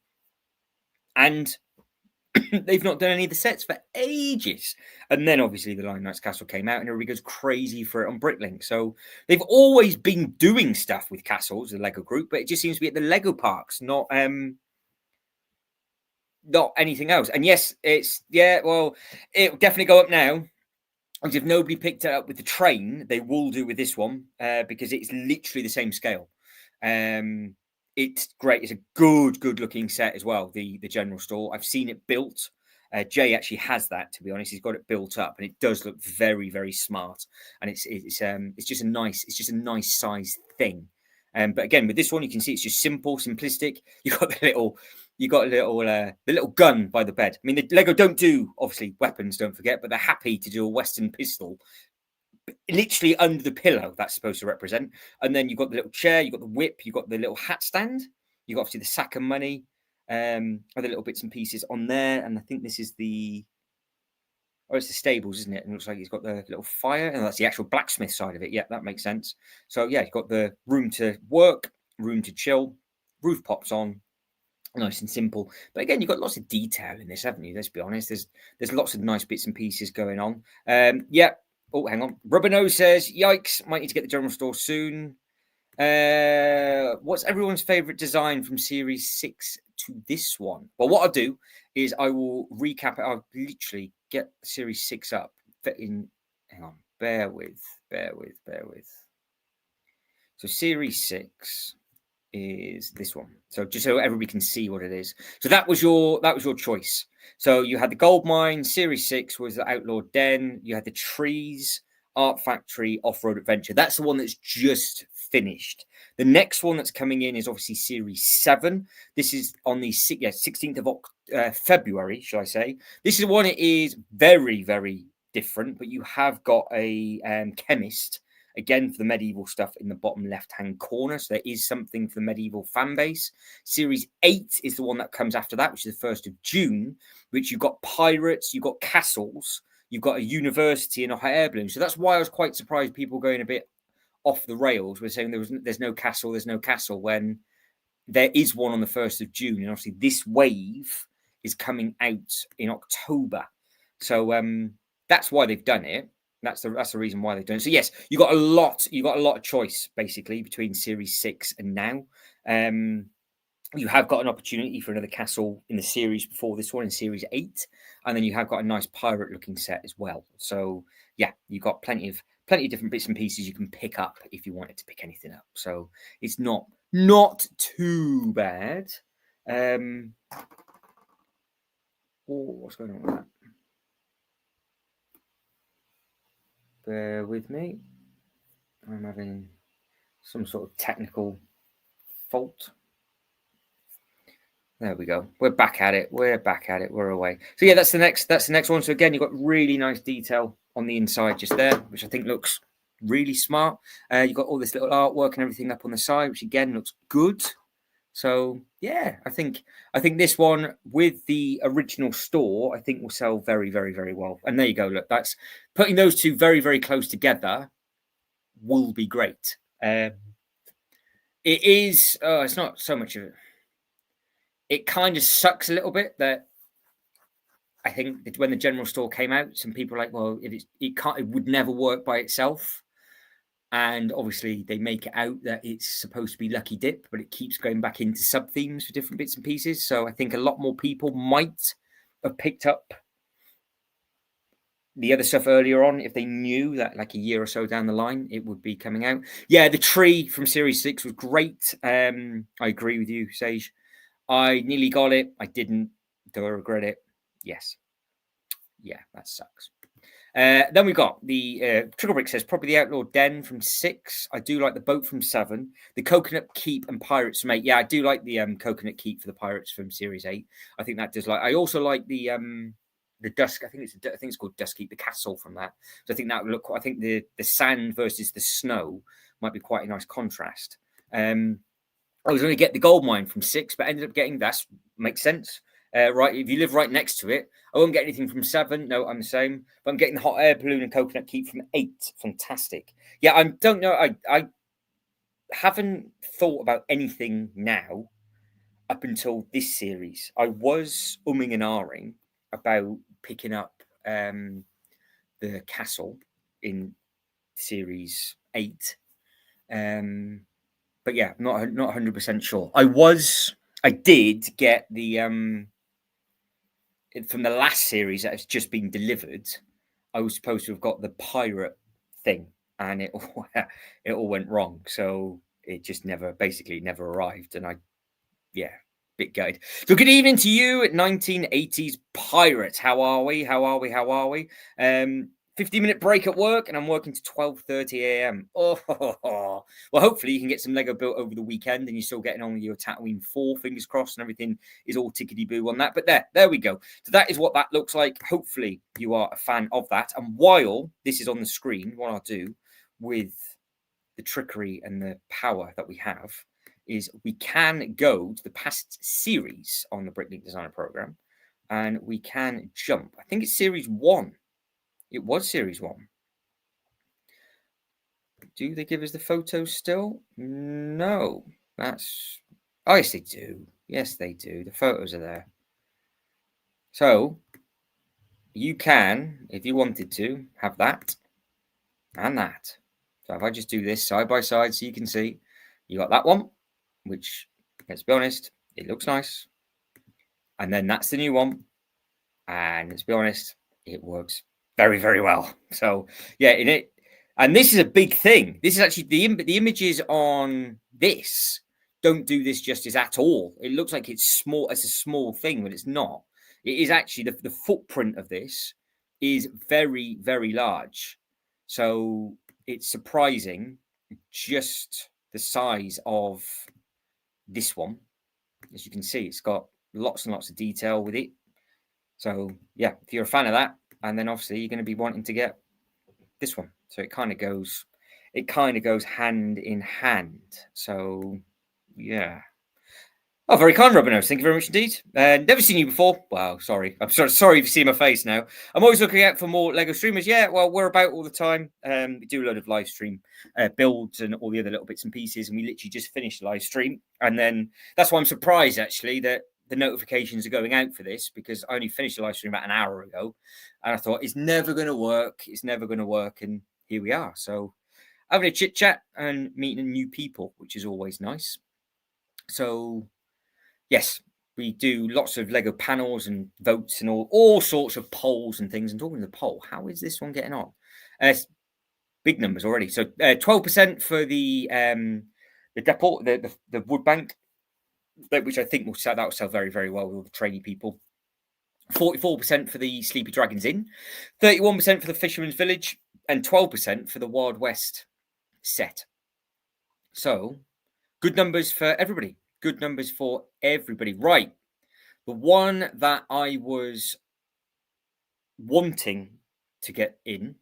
And they've not done any of the sets for ages. And then obviously the Lion Knight's Castle came out, and everybody goes crazy for it on Bricklink. So they've always been doing stuff with castles, the Lego group, but it just seems to be at the Lego parks, not anything else. And yes, it'll definitely go up now. Because if nobody picked it up with the train, they will do with this one, because it's literally the same scale. It's great. It's a good looking set as well. The general store. I've seen it built. Jay actually has that. To be honest, he's got it built up, and it does look very, very smart. And it's just a nice size thing. But again, with this one, you can see it's just simple, simplistic. You got the little gun by the bed. I mean, the Lego don't do obviously weapons, don't forget, but they're happy to do a Western pistol literally under the pillow. That's supposed to represent. And then you've got the little chair, you've got the whip, you've got the little hat stand, you've got obviously the sack of money, other little bits and pieces on there. And I think this is it's the stables, isn't it? And it looks like he's got the little fire, and that's the actual blacksmith side of it. Yeah, that makes sense. So yeah, you've got the room to work, room to chill, roof pops on, nice and simple. But again, you've got lots of detail in this, haven't you? Let's be honest. There's lots of nice bits and pieces going on. Yeah. Oh, hang on. Rubber Nose says, "Yikes! Might need to get the general store soon." What's everyone's favorite design from Series 6 to this one? Well, what I'll do is I will recap it. I'll literally get Series 6 up in. Hang on. Bear with. So Series 6 is this one. So just so everybody can see what it is. So that was your choice. So you had the Gold Mine. Series 6 was the Outlaw Den. You had the Trees, Art Factory, Off-Road Adventure. That's the one that's just finished. The next one that's coming in is obviously Series 7. This is on the 16th of February, shall I say. This is one. It is very, very different, but you have got a chemist, again, for the medieval stuff in the bottom left-hand corner. So there is something for the medieval fan base. Series 8 is the one that comes after that, which is the 1st of June, which you've got pirates, you've got castles, you've got a university and a hot air balloon. So that's why I was quite surprised people going a bit off the rails. We're saying there's no castle, when there is one on the 1st of June. And obviously this wave is coming out in October. So that's why they've done it. That's the reason why they've done it. So yes, you got a lot of choice basically between Series 6 and now. You have got an opportunity for another castle in the series before this one in Series 8, and then you have got a nice pirate looking set as well. So yeah, you've got plenty of different bits and pieces you can pick up if you wanted to pick anything up. So it's not too bad. What's going on with that? Bear with me. I'm having some sort of technical fault. There we go. We're back at it. We're away. So yeah, that's the next one. So again, you've got really nice detail on the inside just there, which I think looks really smart. You've got all this little artwork and everything up on the side, which again looks good. So yeah, I think this one with the original store, I think will sell very, very, very well. And there you go. Look, that's putting those two very, very close together will be great. It is. It's not so much of it. It kind of sucks a little bit that I think that when the general store came out, some people were like, well, it would never work by itself. And obviously they make it out that it's supposed to be Lucky Dip, but it keeps going back into sub-themes for different bits and pieces. So I think a lot more people might have picked up the other stuff earlier on if they knew that like a year or so down the line it would be coming out. Yeah, the tree from Series 6 was great. I agree with you, Sage. I nearly got it. I didn't. Do I regret it? Yes. Yeah, that sucks. Then we got the Trickle Brick says probably the Outlaw Den from 6. I do like the boat from 7. The Coconut Keep and Pirates from 8. Yeah, I do like the Coconut Keep for the Pirates from Series 8. I think that does like. I also like the Dusk. I think it's called Dusk Keep, the castle from that. So I think that would look. I think the sand versus the snow might be quite a nice contrast. I was going to get the Gold Mine from 6, but ended up getting that. Makes sense. Right, if you live right next to it, I won't get anything from 7. No, I'm the same. But I'm getting the Hot Air Balloon and Coconut Keep from 8. Fantastic. Yeah, I don't know. I haven't thought about anything now up until this series. I was umming and ahhing about picking up the castle in Series 8. But yeah, not 100% sure. I did get the from the last series that has just been delivered. I was supposed to have got the pirate thing, and it all went wrong. So it just never arrived, and bit gutted. So good evening to you at 1980s Pirates. How are we? 15-minute break at work, and I'm working to 12:30 a.m. Oh, well, hopefully you can get some Lego built over the weekend, and you're still getting on with your Tatooine 4, fingers crossed, and everything is all tickety-boo on that. But there we go. So that is what that looks like. Hopefully you are a fan of that. And while this is on the screen, what I'll do with the trickery and the power that we have is we can go to the past series on the Bricklink Designer Programme, and we can jump. I think it's series 1. It was series 1. Do they give us the photos still? No. That's... Oh, yes, they do. Yes, they do. The photos are there. So, you can, if you wanted to, have that and that. So if I just do this side by side so you can see, you got that one, which, let's be honest, it looks nice. And then that's the new one. And let's be honest, it works very, very well. So yeah, in it, and this is a big thing. This is actually the images on this don't do this justice at all. It looks like it's small. It's a small thing, but it's not. It is actually the footprint of this is very, very large. So it's surprising just the size of this one. As you can see, it's got lots and lots of detail with it. So yeah, if you're a fan of that, and then obviously you're going to be wanting to get this one. So it kind of goes hand in hand. So yeah. Oh, very kind, Robin. Thank you very much indeed. Never seen you before. Wow, sorry. I'm sorry if you see my face now. I'm always looking out for more Lego streamers. Yeah, well, we're about all the time. We do a load of live stream builds and all the other little bits and pieces. And we literally just finished the live stream. And then that's why I'm surprised, actually, that the notifications are going out for this, because I only finished the live stream about an hour ago. And I thought, it's never going to work. It's never going to work. And here we are. So having a chit chat and meeting new people, which is always nice. So yes, we do lots of Lego panels and votes and all sorts of polls and things. And talking to the poll, how is this one getting on? Big numbers already. So 12% for the depot, the wood bank, which I think will sell very, very well with all the trainee people. 44% for the Sleepy Dragons Inn, 31% for the Fisherman's Village, and 12% for the Wild West set. So good numbers for everybody. Good numbers for everybody. Right. The one that I was wanting to get in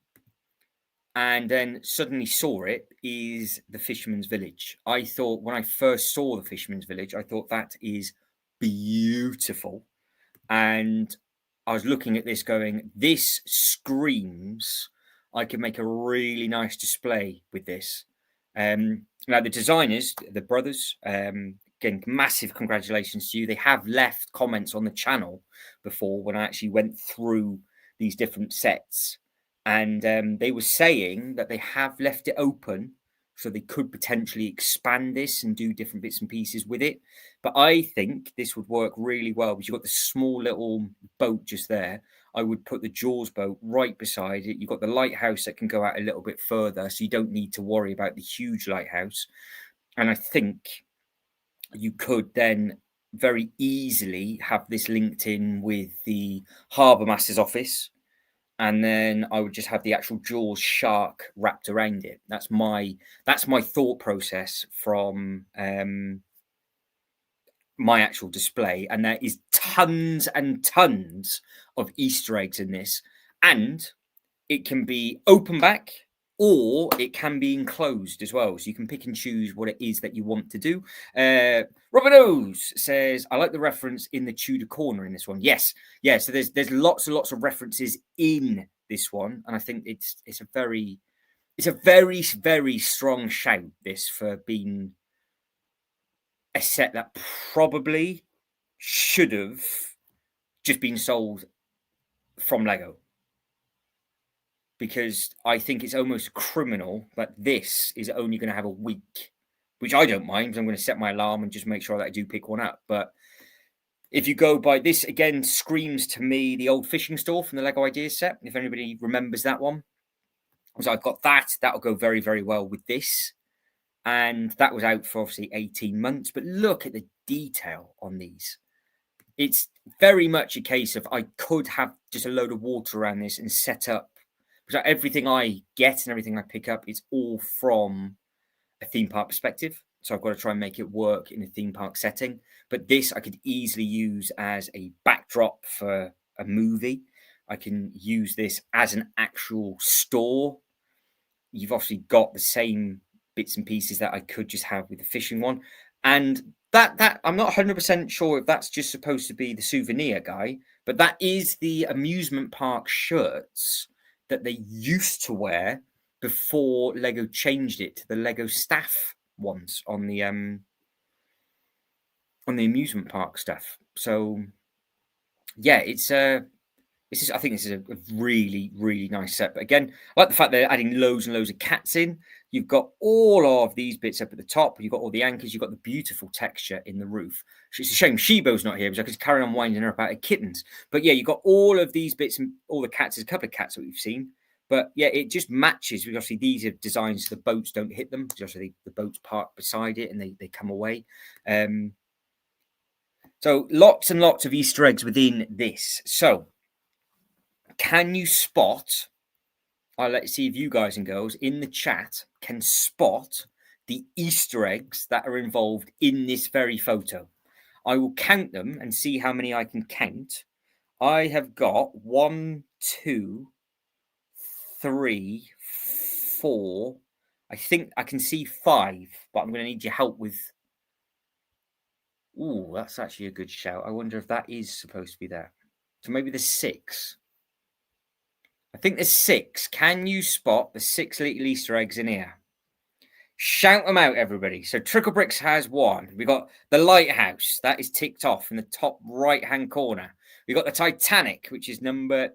and then suddenly saw it is the Fisherman's Village. I thought when I first saw the Fisherman's Village, I thought that is beautiful. And I was looking at this going, this screams I could make a really nice display with this. Now, the designers, the brothers, again, massive congratulations to you. They have left comments on the channel before when I actually went through these different sets. And they were saying that they have left it open so they could potentially expand this and do different bits and pieces with it. But I think this would work really well because you've got the small little boat just there. I would put the Jaws boat right beside it. You've got the lighthouse that can go out a little bit further, so you don't need to worry about the huge lighthouse. And I think you could then very easily have this linked in with the Harbour Master's office. And then I would just have the actual Jaws shark wrapped around it. That's my thought process from my actual display. And there is tons and tons of Easter eggs in this. And it can be open back or it can be enclosed as well. So you can pick and choose what it is that you want to do. Robin O's says, I like the reference in the Tudor corner in this one. Yes. Yeah. So there's lots and lots of references in this one. And I think it's a very, very strong shout, this, for being a set that probably should have just been sold from Lego. Because I think it's almost criminal that this is only going to have a week, which I don't mind because I'm going to set my alarm and just make sure that I do pick one up. But if you go by this, again, screams to me the old fishing store from the Lego Ideas set, if anybody remembers that one. So I've got that. That'll go very, very well with this. And that was out for obviously 18 months. But look at the detail on these. It's very much a case of I could have just a load of water around this and set up because everything I get and everything I pick up, it's all from a theme park perspective. So I've got to try and make it work in a theme park setting. But this I could easily use as a backdrop for a movie. I can use this as an actual store. You've obviously got the same bits and pieces that I could just have with the fishing one. And that I'm not 100% sure if that's just supposed to be the souvenir guy, but that is the amusement park shirts that they used to wear before Lego changed it to the Lego staff ones on the amusement park stuff. So yeah, I think this is a really, really nice set. But again, I like the fact they're adding loads and loads of cats in. You've got all of these bits up at the top. You've got all the anchors. You've got the beautiful texture in the roof. It's a shame Shibo's not here because I could carry on winding her up out of kittens. But yeah, you've got all of these bits and all the cats. There's a couple of cats that we've seen. But yeah, it just matches. Because obviously, these are designed so the boats don't hit them. Because obviously, the boats park beside it and they come away. So lots and lots of Easter eggs within this. So can you spot? Let's see if you guys and girls in the chat can spot the Easter eggs that are involved in this very photo. I will count them and see how many I can count. I have got 1, 2, 3, 4. I think I can see 5, but I'm going to need your help with. Ooh, that's actually a good shout. I wonder if that is supposed to be there. So maybe there's 6. I think there's 6. Can you spot the 6 little Easter eggs in here? Shout them out, everybody. So Trickle Bricks has 1. We got the lighthouse. That is ticked off in the top right-hand corner. We got the Titanic, which is number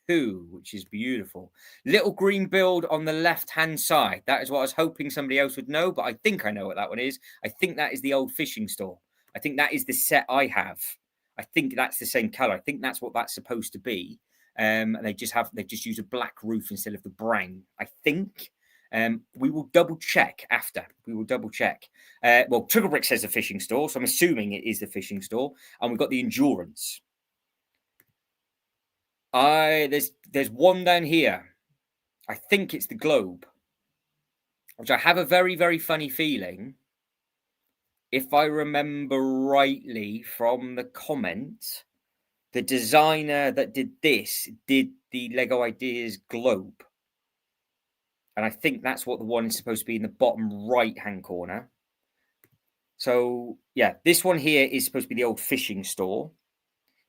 2, which is beautiful. Little green build on the left-hand side. That is what I was hoping somebody else would know, but I think I know what that one is. I think that is the old fishing store. I think that is the set I have. I think that's the same color. I think that's what that's supposed to be. And they just use a black roof instead of the brown, I think. We will double check after. Well, Trickle Brick says the fishing store, so I'm assuming it is the fishing store. And we've got the endurance. There's one down here. I think it's the globe, which I have a very, very funny feeling. If I remember rightly from the comment, the designer that did this did the Lego Ideas globe. And I think that's what the one is supposed to be in the bottom right-hand corner. So, yeah, this one here is supposed to be the old fishing store.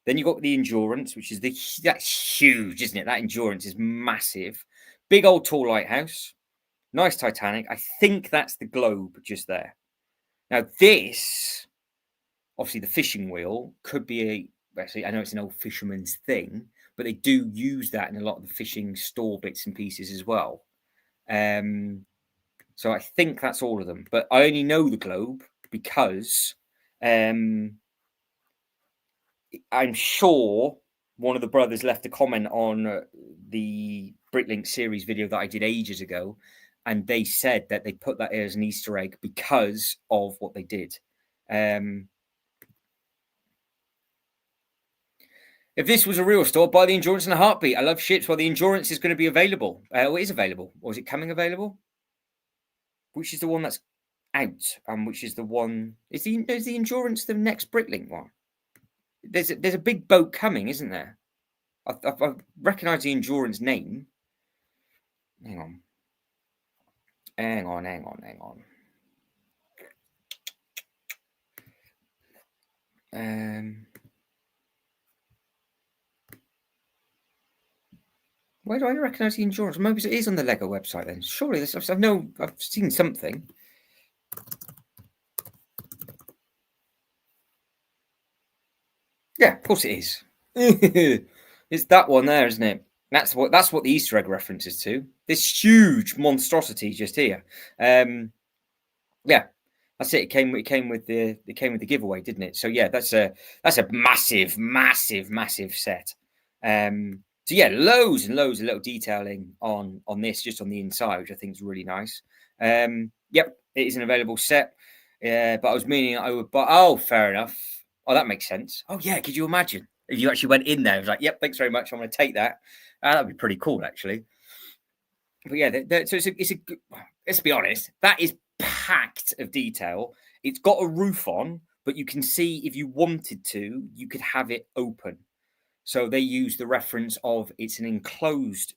Then you've got the endurance, which is that's huge, isn't it? That endurance is massive. Big old tall lighthouse. Nice Titanic. I think that's the globe just there. Now, this, obviously the fishing wheel, could be actually, I know it's an old Fisherman's thing, but they do use that in a lot of the fishing store bits and pieces as well. So I think that's all of them. But I only know the globe because I'm sure one of the brothers left a comment on the Bricklink series video that I did ages ago, and they said that they put that as an Easter egg because of what they did. If this was a real store, buy the endurance in a heartbeat. I love ships. Well, the endurance is going to be available. It is available. Or is it coming available? Which is the one that's out? And which is the one? Is the endurance the next Bricklink one? There's a big boat coming, isn't there? I recognise the endurance name. Hang on. Where do I recognise the endurance? Maybe it is on the Lego website then. Surely I've seen something. Yeah, of course it is. It's that one there, isn't it? That's what the Easter egg references to. This huge monstrosity just here. Yeah, that's it. It came with the giveaway, didn't it? So yeah, that's a massive set. So yeah, loads and loads of little detailing on this, just on the inside, which I think is really nice. Yep, it is an available set. But I was meaning I would buy. Oh, fair enough. Oh, that makes sense. Oh yeah, could you imagine if you actually went in there? It was like, yep, thanks very much. I'm going to take that. That'd be pretty cool, actually. But yeah, so it's a let's be honest, that is packed of detail. It's got a roof on, but you can see if you wanted to, you could have it open. So they use the reference of it's an enclosed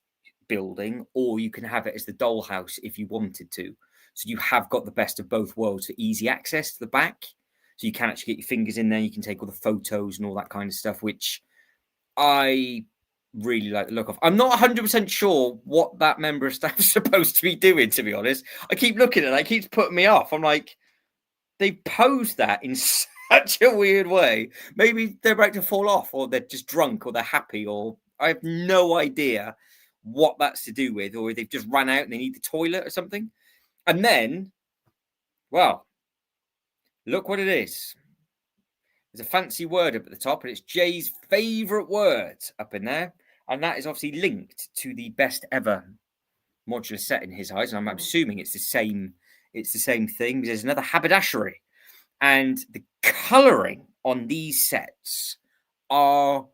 building, or you can have it as the dollhouse if you wanted to. So you have got the best of both worlds for easy access to the back. So you can actually get your fingers in there. You can take all the photos and all that kind of stuff, which I really like the look of. I'm not 100% sure what that member of staff is supposed to be doing, to be honest. I keep looking at it. It keeps putting me off. I'm like, they posed that in such a weird way. Maybe they're about to fall off, or they're just drunk, or they're happy, or I have no idea what that's to do with, or they've just run out and they need the toilet or something. And then, well, look what it is. There's a fancy word up at the top, and it's Jay's favourite word up in there. And that is obviously linked to the best ever modular set in his eyes. And I'm assuming it's the same thing. There's another haberdashery. And the colouring on these sets are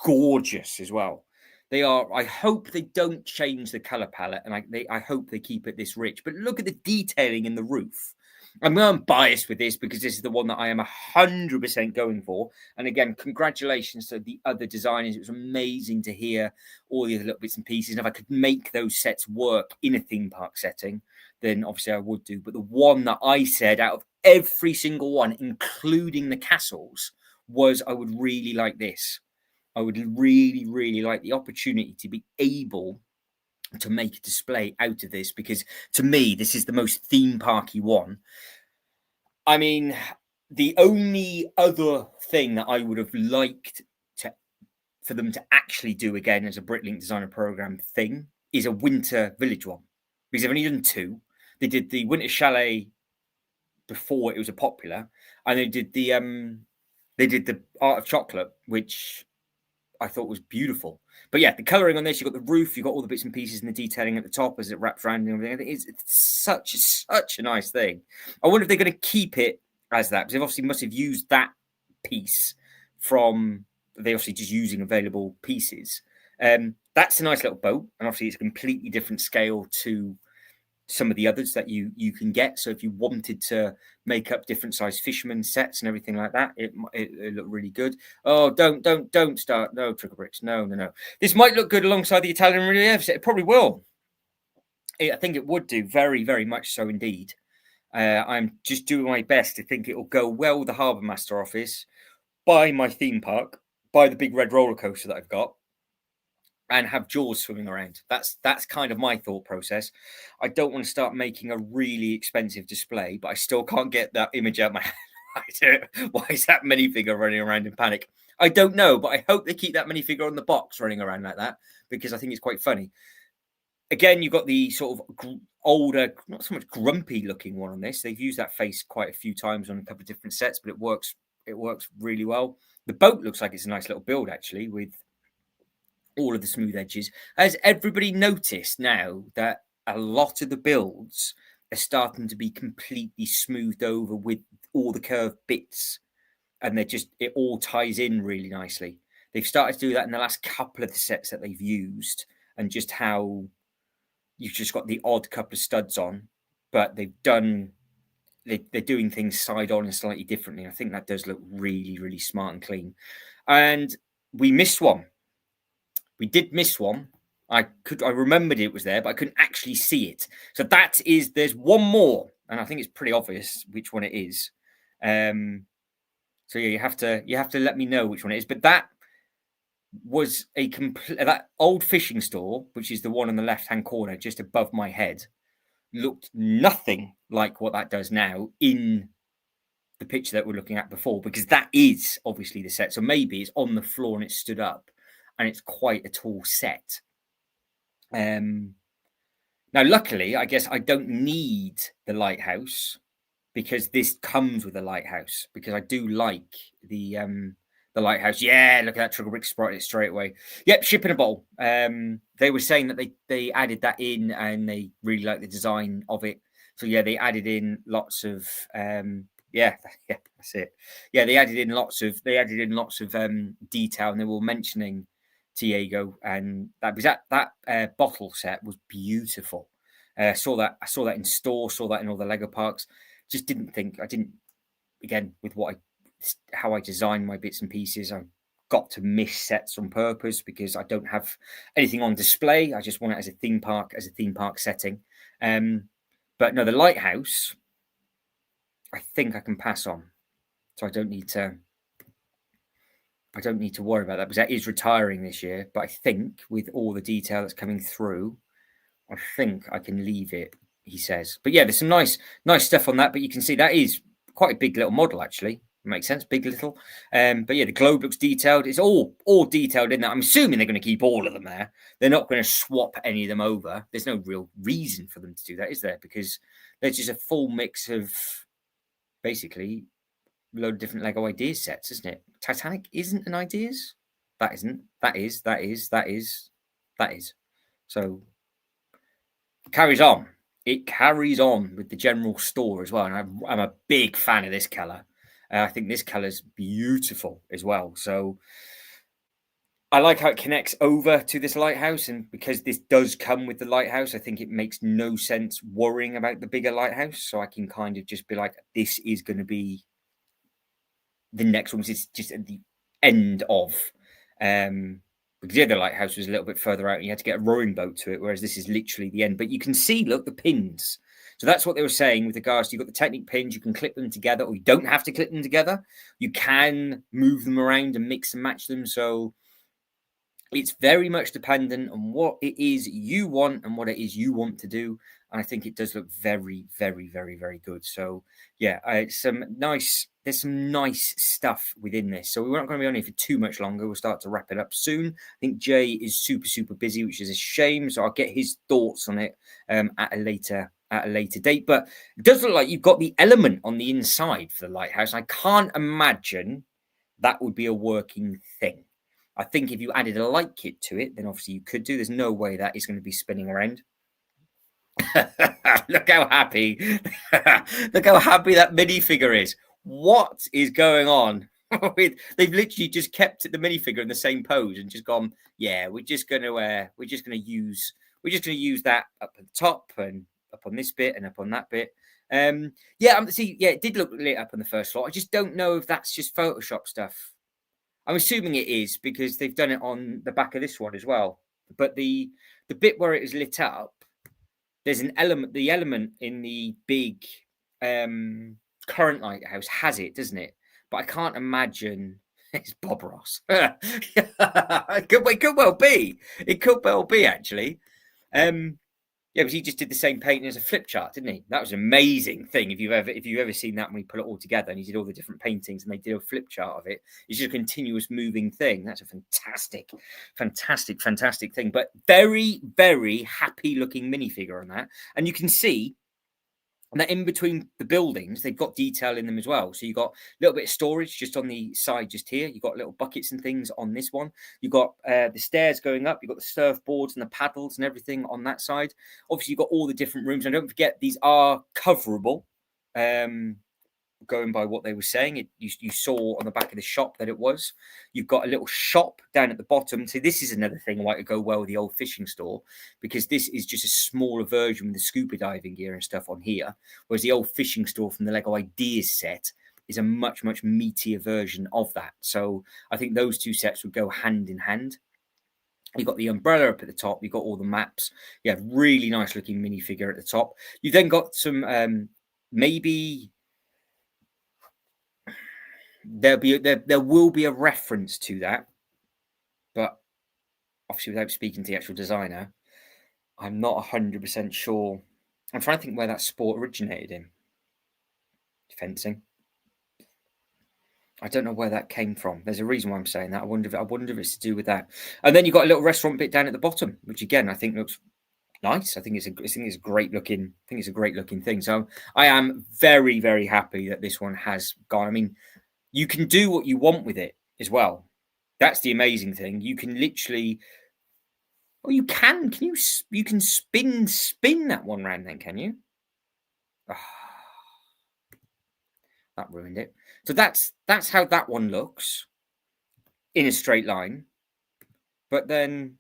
gorgeous as well. They are. I hope they don't change the colour palette, and I hope they keep it this rich. But look at the detailing in the roof. I'm biased with this because this is the one that I am 100% going for. And again, congratulations to the other designers. It was amazing to hear all the other little bits and pieces. And if I could make those sets work in a theme park setting, then obviously I would do. But the one that I said out of every single one, including the castles, was I would really like this. I would really, really like the opportunity to be able to make a display out of this, because to me, this is the most theme parky one. I mean, the only other thing that I would have liked for them to actually do again as a Bricklink Designer Programme thing is a winter village one, because they've only done two. They did the winter chalet before it was a popular, and they did the Art of Chocolate, which I thought was beautiful. But yeah, the colouring on this, you've got the roof, you've got all the bits and pieces and the detailing at the top as it wraps around and everything. I think it's such a nice thing. I wonder if they're going to keep it as that, because they obviously must have used that piece from, they obviously just using available pieces. That's a nice little boat, and obviously it's a completely different scale to some of the others that you can get. So if you wanted to make up different size fisherman sets and everything like that, it looked really good. Oh, don't start. No, Trickle Bricks. No. This might look good alongside the Italian relief set. It probably will. I think it would do very, very much so indeed. I'm just doing my best to think it will go well with the Harbour Master office, by my theme park, by the big red roller coaster that I've got, and have Jaws swimming around. That's kind of my thought process. I don't want to start making a really expensive display, but I still can't get that image out of my head. Why is that minifigure running around in panic? I don't know, but I hope they keep that minifigure on the box running around like that, because I think it's quite funny. Again, you've got the sort of older, not so much grumpy looking one on this. They've used that face quite a few times on a couple of different sets, but it works really well. The boat looks like it's a nice little build, actually, with all of the smooth edges. Has everybody noticed now that a lot of the builds are starting to be completely smoothed over with all the curved bits, and it all ties in really nicely? They've started to do that in the last couple of the sets that they've used, and just how you've just got the odd couple of studs on, but they're doing things side on and slightly differently. I think that does look really, really smart and clean. And we missed one. We did miss one. I remembered it was there, but I couldn't actually see it. So there's one more, and I think it's pretty obvious which one it is. So yeah, you have to let me know which one it is. But that was that old fishing store, which is the one on the left-hand corner, just above my head, looked nothing like what that does now in the picture that we're looking at before, because that is obviously the set. So maybe it's on the floor and it's stood up, and it's quite a tall set. Now, luckily, I guess I don't need the lighthouse, because this comes with a lighthouse, because I do like the lighthouse. Yeah, look at that. Trickle Brick spotted it straight away. Yep, ship in a bowl. They were saying that they added that in, and they really like the design of it. So yeah, they added in lots of yeah, that's it. Yeah, they added in lots of detail, and they were mentioning Diego, and that bottle set was beautiful. I saw that in store, saw that in all the Lego parks. Just didn't think, I didn't, again, with how I design my bits and pieces, I got to miss sets on purpose because I don't have anything on display. I just want it as a theme park setting. But no, the lighthouse, I think I can pass on. So I don't need to worry about that because that is retiring this year. But I think with all the detail that's coming through, I think I can leave it, he says. But yeah, there's some nice stuff on that. But you can see that is quite a big little model, actually. Makes sense, big little. But yeah, the globe looks detailed. It's all detailed in that. I'm assuming they're going to keep all of them there. They're not going to swap any of them over. There's no real reason for them to do that, is there? Because there's just a full mix of basically a load of different Lego ideas sets, isn't it? Titanic isn't an ideas. That isn't. That is. So carries on. It carries on with the general store as well. And I'm a big fan of this colour. I think this colour's beautiful as well. So I like how it connects over to this lighthouse. And because this does come with the lighthouse, I think it makes no sense worrying about the bigger lighthouse. So I can kind of just be like, this is going to be the next one. It's just at the end of. Because the other lighthouse was a little bit further out and you had to get a rowing boat to it, whereas this is literally the end. But you can see, look, the pins. So that's what they were saying with regards to, you've got the Technic pins, you can clip them together, or you don't have to clip them together. You can move them around and mix and match them. So it's very much dependent on what it is you want and what it is you want to do. And I think it does look very, very, very, very good. So yeah, there's some nice stuff within this. So we're not going to be on here for too much longer. We'll start to wrap it up soon. I think Jay is super, super busy, which is a shame. So I'll get his thoughts on it at a later date. But it does look like you've got the element on the inside for the lighthouse. I can't imagine that would be a working thing. I think if you added a light kit to it, then obviously you could do. There's no way that is going to be spinning around. Look how happy. Look how happy that minifigure is. What is going on? They've literally just kept the minifigure in the same pose and just gone, yeah, we're just going to use that up at the top and up on this bit and up on that bit. It did look lit up on the first slot. I just don't know if that's just Photoshop stuff. I'm assuming it is because they've done it on the back of this one as well. But the bit where it is lit up, there's an element. The element in the big current lighthouse has it, doesn't it? But I can't imagine it's Bob Ross. It could well be. It could well be actually. Yeah, because he just did the same painting as a flip chart, didn't he? That was an amazing thing. If you've ever sing that when we put it all together and he did all the different paintings and they did a flip chart of it, it's just a continuous moving thing. That's a fantastic thing. But very, very happy looking minifigure on that. And you can see that in between the buildings, they've got detail in them as well. So you've got a little bit of storage just on the side, just here. You've got little buckets and things on this one. You've got the stairs going up. You've got the surfboards and the paddles and everything on that side. Obviously, you've got all the different rooms. And don't forget, these are coverable. Going by what they were saying, you saw on the back of the shop that it was. You've got a little shop down at the bottom. So this is another thing why it go well with the old fishing store, because this is just a smaller version with the scuba diving gear and stuff on here, whereas the old fishing store from the Lego Ideas set is a much meatier version of that. So I think those two sets would go hand in hand. You've got the umbrella up at the top. You've got all the maps. You have really nice looking minifigure at the top. You've then got some maybe. There will be a reference to that, but obviously without speaking to the actual designer, I'm not 100% sure. I'm trying to think where that sport originated in. Fencing. I don't know where that came from. There's a reason why I'm saying that. I wonder if it's to do with that. And then you've got a little restaurant bit down at the bottom, which again I think looks nice. I think it's a great looking. Thing. So I am very, very happy that this one has gone. I mean, you can do what you want with it as well. That's the amazing thing. You can literally, you can spin that one round then, can you? Oh, that ruined it. So that's how that one looks in a straight line. But then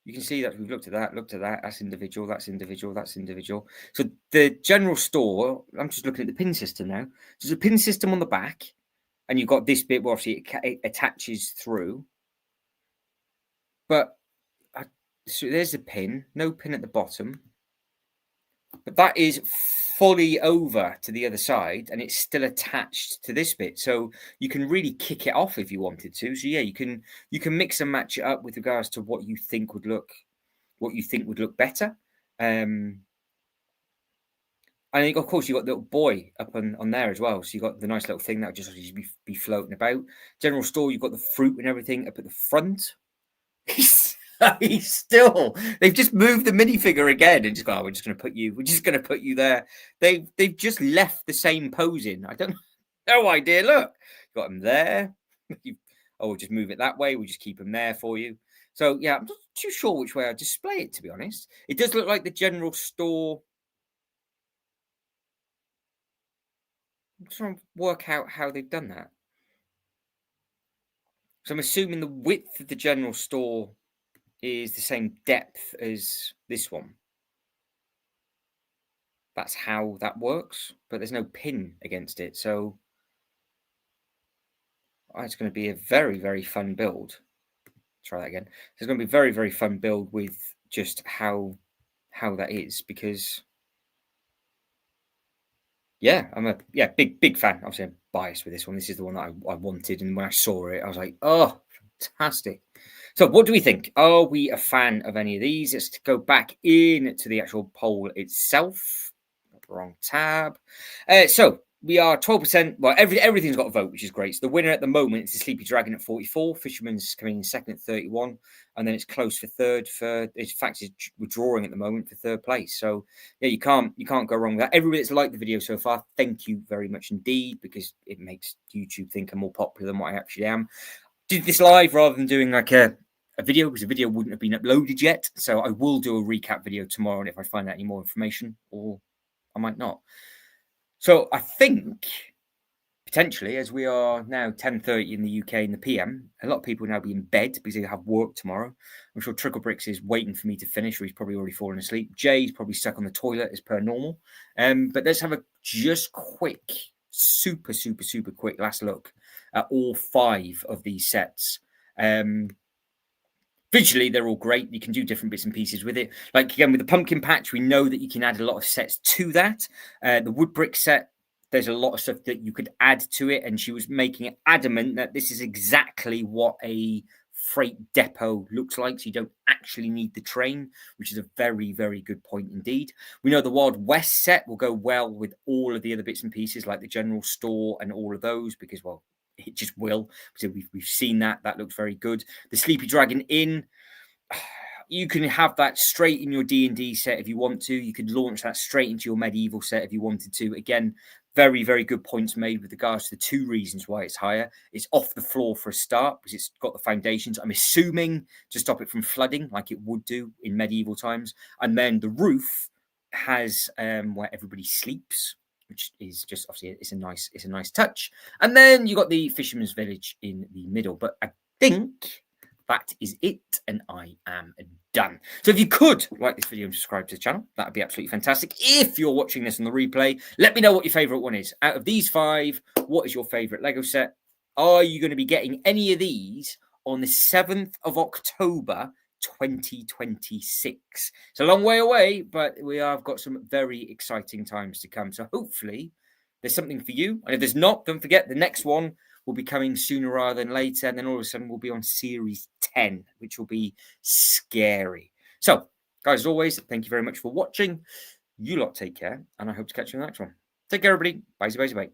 you can see that we've looked at that, that's individual, that's individual, that's individual. So the general store, I'm just looking at the pin system now. So there's a pin system on the back, and you've got this bit where obviously it attaches through. But so there's a pin, no pin at the bottom. But that is fully over to the other side, and it's still attached to this bit. So you can really kick it off if you wanted to. So yeah, you can mix and match it up with regards to what you think would look better. And of course you've got the little buoy up on there as well. So you've got the nice little thing that would just be floating about. General store, you've got the fruit and everything up at the front. He's still. They've just moved the minifigure again and just go. Oh, we're just going to put you there. They've just left the same pose in. I don't no idea. Look, got them there. We'll just move it that way. We'll just keep them there for you. So yeah, I'm not too sure which way I display it. To be honest, it does look like the general store. I'm trying to work out how they've done that. So I'm assuming the width of the general store is the same depth as this one. That's how that works, but there's no pin against it. So it's going to be a very, very fun build. Try that again. It's going to be a very, very fun build with just how that is, because yeah, I'm a big fan. Obviously, I'm biased with this one. This is the one that I wanted, and when I saw it, I was like, oh, fantastic. So what do we think? Are we a fan of any of these? Let's go back in to the actual poll itself. Wrong tab. So we are 12%. Well, everything's got a vote, which is great. So the winner at the moment is the Sleepy Dragon at 44. Fisherman's coming in second at 31. And then it's close for third. In fact, we're drawing at the moment for third place. So yeah, you can't go wrong with that. Everybody that's liked the video so far, thank you very much indeed, because it makes YouTube think I'm more popular than what I actually am. Did this live rather than doing like a video, because the video wouldn't have been uploaded yet. So I will do a recap video tomorrow, and if I find out any more information, or I might not. So I think potentially, as we are now 10:30 in the UK in the PM, a lot of people will now be in bed because they have work tomorrow. I'm sure Trickle Bricks is waiting for me to finish, or he's probably already fallen asleep. Jay's probably stuck on the toilet as per normal. But let's have a just quick, super quick last look at all 5 of these sets. Visually, they're all great. You can do different bits and pieces with it. Like, again, with the pumpkin patch, we know that you can add a lot of sets to that. The wood brick set, there's a lot of stuff that you could add to it. And she was making it adamant that this is exactly what a freight depot looks like. So you don't actually need the train, which is a very, very good point indeed. We know the Wild West set will go well with all of the other bits and pieces, like the general store and all of those, because, well, it just will. So we've seen that. That looks very good. The Sleepy Dragon Inn, you can have that straight in your D&D set if you want to. You could launch that straight into your medieval set if you wanted to. Again, very, very good points made with regards to the 2 reasons why it's higher. It's off the floor for a start because it's got the foundations, I'm assuming, to stop it from flooding like it would do in medieval times. And then the roof has where everybody sleeps, which is just obviously it's a nice touch. And then you got the Fisherman's Village in the middle. But I think that is it, and I am done. So if you could like this video and subscribe to the channel, that would be absolutely fantastic. If you're watching this on the replay, let me know what your favorite one is. Out of these 5, what is your favorite Lego set? Are you going to be getting any of these on the 7th of October 2026? It's a long way away, but we have got some very exciting times to come. So hopefully there's something for you. And if there's not, don't forget the next one will be coming sooner rather than later. And then all of a sudden we'll be on series 10, which will be scary. So guys, as always, thank you very much for watching. You lot take care, and I hope to catch you in the next one. Take care, everybody. Bye.